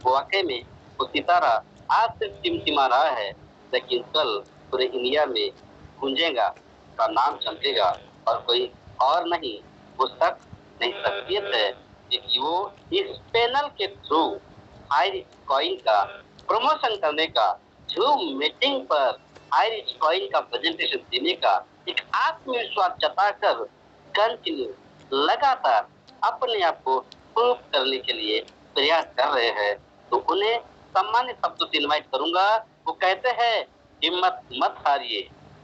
वो वाकई में वो सितारा आज सिर्फ टिमटिमा रहा है, लेकिन कल पूरे इंडिया में गूंजेगा, का नाम चमकेगा। और कोई और नहीं, वो शख्स नहीं शख्सियत है कि वो इस पैनल के थ्रू हाईरिच कॉइन का प्रमोशन करने का, जूम मीटिंग पर हाईरिच कॉइन का प्रेजेंटेशन देने का एक आत्मविश्वास जताकर कंटिन्यू लगातार अपने आप को प्रूव करने के लिए प्रयास कर रहे हैं, तो उन्हें सम्मानित शब्दों से इनवाइट करूंगा। वो कहते हैं हिम्मत मत हारिए,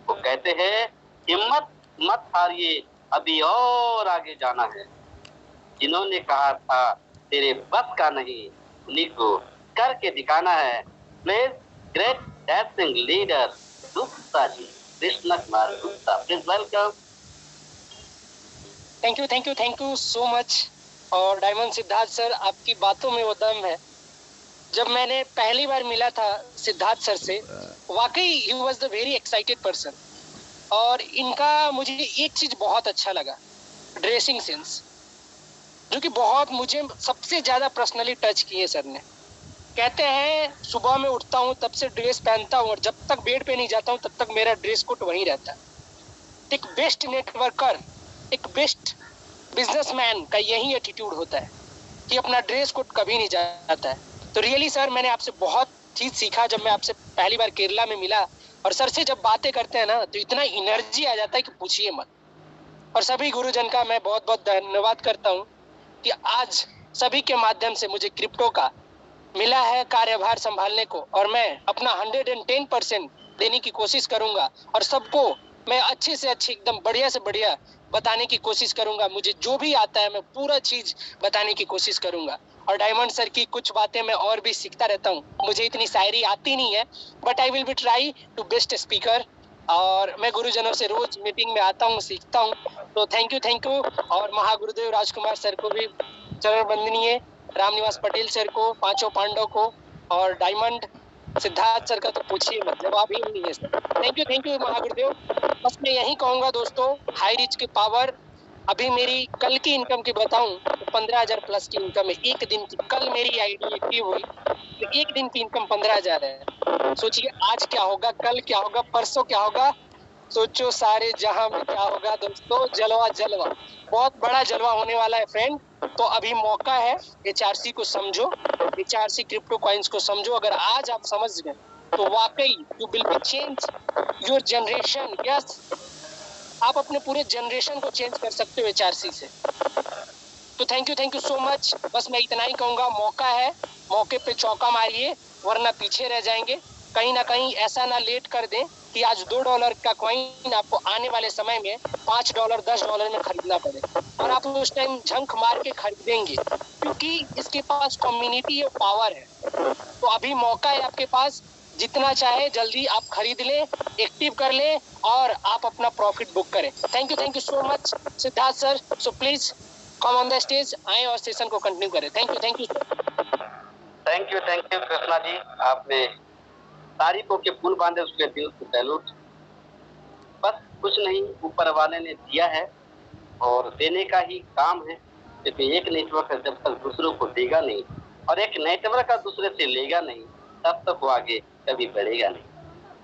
वो कहते हैं हिम्मत मत हारिए, अभी और आगे जाना है। जिन्होंने कहा था तेरे बस का नहीं, उन्हीं को करके दिखाना है। Please great dashing leader Gupta ji, Krishna Kumar Gupta, please welcome. Thank you so much. और डायमंड सिद्धार्थ सर, आपकी बातों में वो दम है। जब मैंने पहली बार मिला था सिद्धार्थ सर से, वाकई he was the very excited person. और इनका मुझे एक चीज बहुत अच्छा लगा, ड्रेसिंग सेंस, जो कि बहुत मुझे सबसे ज्यादा पर्सनली टच किए सर ने। कहते हैं सुबह में उठता हूँ तब से ड्रेस पहनता हूँ, और जब तक बेड पे नहीं जाता हूँ तब तक मेरा ड्रेस कोड वहीं रहता है। एक बेस्ट नेटवर्कर, एक बेस्ट बिजनेसमैन का यही एटीट्यूड होता है कि अपना ड्रेस कोड कभी नहीं जाता है। तो रियली सर, मैंने आपसे बहुत चीज सीखा जब मैं आपसे पहली बार केरला में मिला। और सर से जब बातें करते हैं ना, तो इतना एनर्जी आ जाता है कि पूछिए मत। और सभी गुरुजन का मैं बहुत बहुत धन्यवाद करता हूँ कि आज सभी के माध्यम से मुझे क्रिप्टो का मिला है कार्यभार संभालने को, और मैं अपना 110% देने की कोशिश करूंगा। और सबको मैं अच्छे से अच्छे, एकदम बढ़िया से बढ़िया बताने की कोशिश करूंगा। मुझे जो भी आता है मैं पूरा चीज बताने की कोशिश करूंगा। और डायमंड सर की कुछ बातें मैं और भी सीखता रहता हूँ। मुझे इतनी शायरी आती नहीं है, but I will be try to best speaker. और मैं गुरुजनों से रोज मीटिंग में आता हूँ, सीखता हूँ। तो थैंक यू। और महागुरुदेव राजकुमार सर को भी चरण वंदनीय, रामनिवास पटेल सर को, पांचों पांडव को, और डायमंड सिद्धार्थ सर का तो पूछिए मत, जवाब ही नहीं है सर। Thank you महागुरुदेव। बस मैं यही कहूंगा दोस्तों, हाई रिच की पावर। अभी मेरी कल की इनकम की बताऊं तो 15,000 प्लस की इनकम है एक दिन की। कल मेरी आईडी एक्टिव हुई तो एक दिन की इनकम 15,000 है। सोचिए आज क्या होगा, कल क्या होगा, परसों क्या होगा। सोचो सारे जहां में क्या होगा दोस्तों। जलवा जलवा, बहुत बड़ा जलवा होने वाला है फ्रेंड। तो अभी मौका है, HRC को समझो, HRC क्रिप्टो कॉइन्स को समझो। अगर आज आप समझ गए तो वाकई you will be change your generation. Yes, आप अपने पूरे जनरेशन को चेंज कर सकते हो HRC से। तो थैंक यू सो मच। बस मैं इतना ही कहूंगा, मौका है, मौके पे चौका मारिए वरना पीछे रह जाएंगे। कहीं ना कहीं ऐसा ना लेट कर दें कि आज $2 का कॉइन आपको आने वाले समय में $5 $10 में खरीदना पड़े और आप उस टाइम झंख मार के खरीदेंगे, क्योंकि इसके पास कम्युनिटी और पावर है। तो अभी मौका है आपके पास, जितना चाहे जल्दी आप खरीद लें, एक्टिव कर लें और आप अपना प्रॉफिट बुक करें। Thank you so much Siddharth sir. So please come on the stage, आए और सेशन को कंटिन्यू करें। थैंक यू कृष्णा जी, आपने तारीफों के पुल बांधे उसके दिल से सैल्यूट। बस कुछ नहीं, ऊपर वाले ने दिया है और देने का ही काम है, क्योंकि एक नेटवर्क जब तक दूसरों को देगा नहीं और एक नेटवर्क का दूसरे से लेगा नहीं, तब तक वो आगे कभी बढ़ेगा नहीं।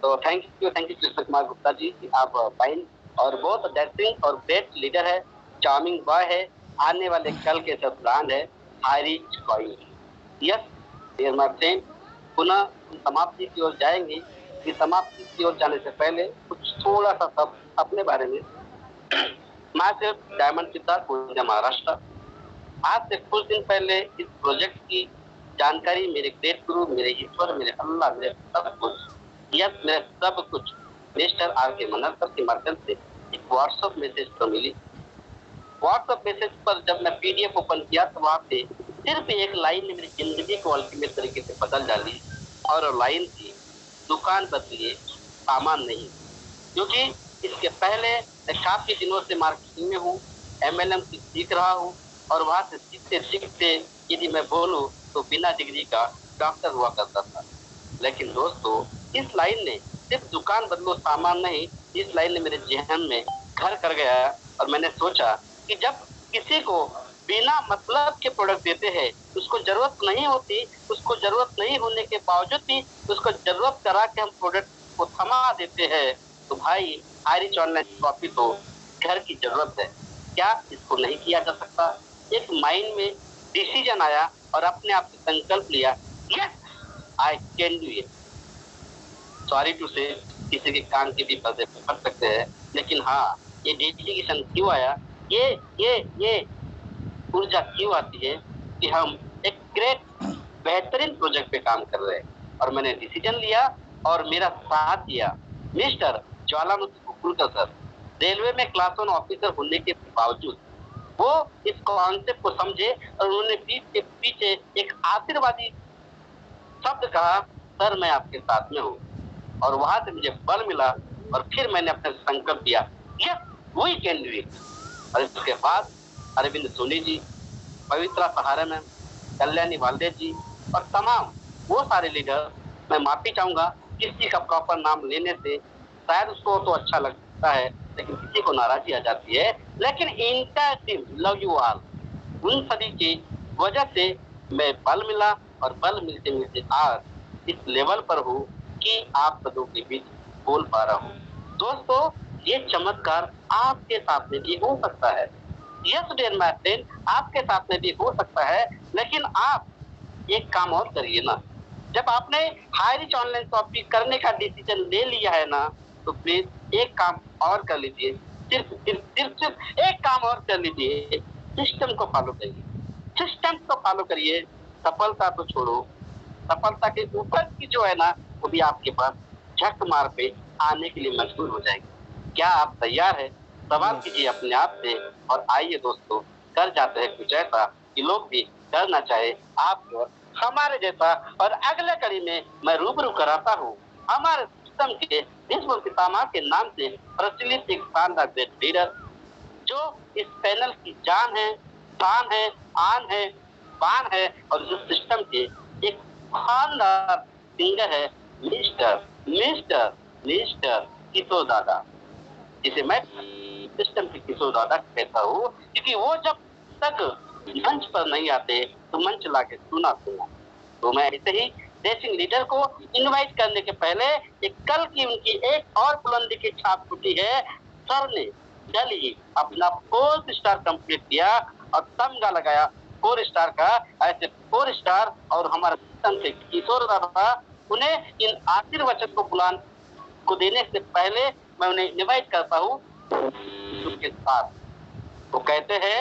तो थैंक यू कृष्ण कुमार गुप्ता जी, आप फाइन और बहुत डेस्टिंग और ग्रेट लीडर है, चार्मिंग बॉय है, आने वाले कल के सब ब्रांड है High Rich coin. Yes dear my friend, पुनः समाप्ति की ओर जाएंगे। कि समाप्ति की ओर जाने से पहले कुछ थोड़ा सा सब अपने बारे में। मैं सिर्फ डायमंड सिद्धार्थ, पूर्णिया, महाराष्ट्र। आज से कुछ दिन पहले इस प्रोजेक्ट की जानकारी मेरे ग्रेट गुरु, मेरे ईश्वर, मेरे अल्लाह, मेरे सब कुछ, यस मेरे सब कुछ मिस्टर RK मनहर के माध्यम से एक व्हाट्सएप मैसेज पर मिली। व्हाट्सएप मैसेज पर जब मैं PDF ओपन किया तो वहाँ पे सिर्फ एक लाइन ने मेरी जिंदगी को अल्टीमेट तरीके से बदल डाली। और लाइन थी, दुकान बदलिए सामान नहीं। क्योंकि इसके पहले मैं काफी दिनों से मार्केटिंग में हूँ, MLM सीख रहा हूँ और वहाँ से सीखते सीखते यदि मैं बोलूँ तो बिना डिग्री का डॉक्टर हुआ करता था। लेकिन दोस्तों, इस लाइन ने सिर्फ दुकान बदलो सामान नहीं, इस लाइन ने मेरे जहन में घर कर गया। और मैंने सोचा कि जब किसी को बिना मतलब के प्रोडक्ट देते हैं, उसको जरूरत नहीं होती, उसको जरूरत नहीं होने के बावजूद भी उसको जरूरत करा के हम प्रोडक्ट को थमा देते हैं, तो भाई हाई रिच ऑनलाइन शॉपिंग तो घर की जरूरत है। क्या इसको नहीं किया जा सकता? एक माइंड में डिसीजन आया और अपने आप से संकल्प लिया, yes I can do it. Sorry to say किसी के कान के भी पर्दे पड़ सकते हैं, लेकिन हाँ, ये डेडिकेशन क्यों आया, ये ऊर्जा क्यों आती है कि हम एक ग्रेट बेहतरीन प्रोजेक्ट पे काम कर रहे हैं। और मैंने डिसीजन लिया और मेरा साथ दिया मिस्टर ज्वालामुखी कुकुलकर सर। रेलवे में क्लास 1 ऑफिसर होने के बावजूद वो इस कॉन्सेप्ट को समझे और उन्होंने पीछे एक आशीर्वादी शब्द कहा, सर मैं आपके साथ में हूँ। और वहां से मुझे बल मिला और फिर मैंने अपने संकल्प दिया, yes we can do it. और इसके बाद अरविंद सोनी जी, पवित्रा सहारा मैम, कल्याणी वाल्दे जी और तमाम वो सारे लीडर, मैं माफी चाहूंगा किसी का प्रॉपर नाम लेने से, शायद उसको तो अच्छा लगता है लेकिन किसी को नाराजगी आ जाती है। लेकिन entire team love you all, उन सभी की वजह से मैं बल मिला और बल मिलते मिलते आज इस लेवल पर हूँ कि आप सबों के बीच बोल पा रहा हूँ। दोस्तों, ये चमत्कार आपके साथ में भी हो सकता है। यस डियर माय फ्रेंड, आपके साथ में भी हो सकता है। लेकिन आप एक काम और करिए ना, जब आपने हाई रिच ऑनलाइन शॉपिंग करने का डिसीजन ले लिया है ना, तो प्लीज एक काम और कर लीजिए, सिर्फ एक काम और कर लीजिए, सिस्टम को फॉलो करिए। सिस्टम को फॉलो करिए, सफलता तो छोड़ो, सफलता के ऊपर की जो है ना, वो भी आपके पास झक मार पे आने के लिए मजबूर हो जाएगी। क्या आप तैयार है? सवाल कीजिए अपने आप से और आइए दोस्तों, कर जाते हैं कुछ ऐसा कि लोग भी करना चाहे आप और हमारे जैसा। और अगले कड़ी में मैं रूबरू कराता हूँ हमारे सिस्टम के विश्व पितामह के नाम से प्रचलित एक शानदार ग्रेट लीडर, जो इस पैनल की जान है, शान है, आन है, बान है और इस सिस्टम के एक शानदार सिंगर है मिस्टर मिस्टर मिस्टर किशोर दादा, जिसे मैं सिस्टम के किशोर दादा कहता हूँ, क्योंकि वो जब तक मंच पर नहीं आते तो मंच लाके सुना। तो मैं ऐसे ही देसिंग लीडर को इनवाइट करने के पहले एक कल की उनकी एक और बुलंदी की छाप छूटी है। सर ने जल्द ही अपना 4 स्टार कंप्लीट किया और तमगा लगाया 4 स्टार का। ऐसे 4 स्टार और हमारे सिस्टम से किशोर दादा, उन्हें इन आशीर्वचन को देने से पहले मैं उन्हें इनवाइट करता हूँ उनके साथ। वो कहते हैं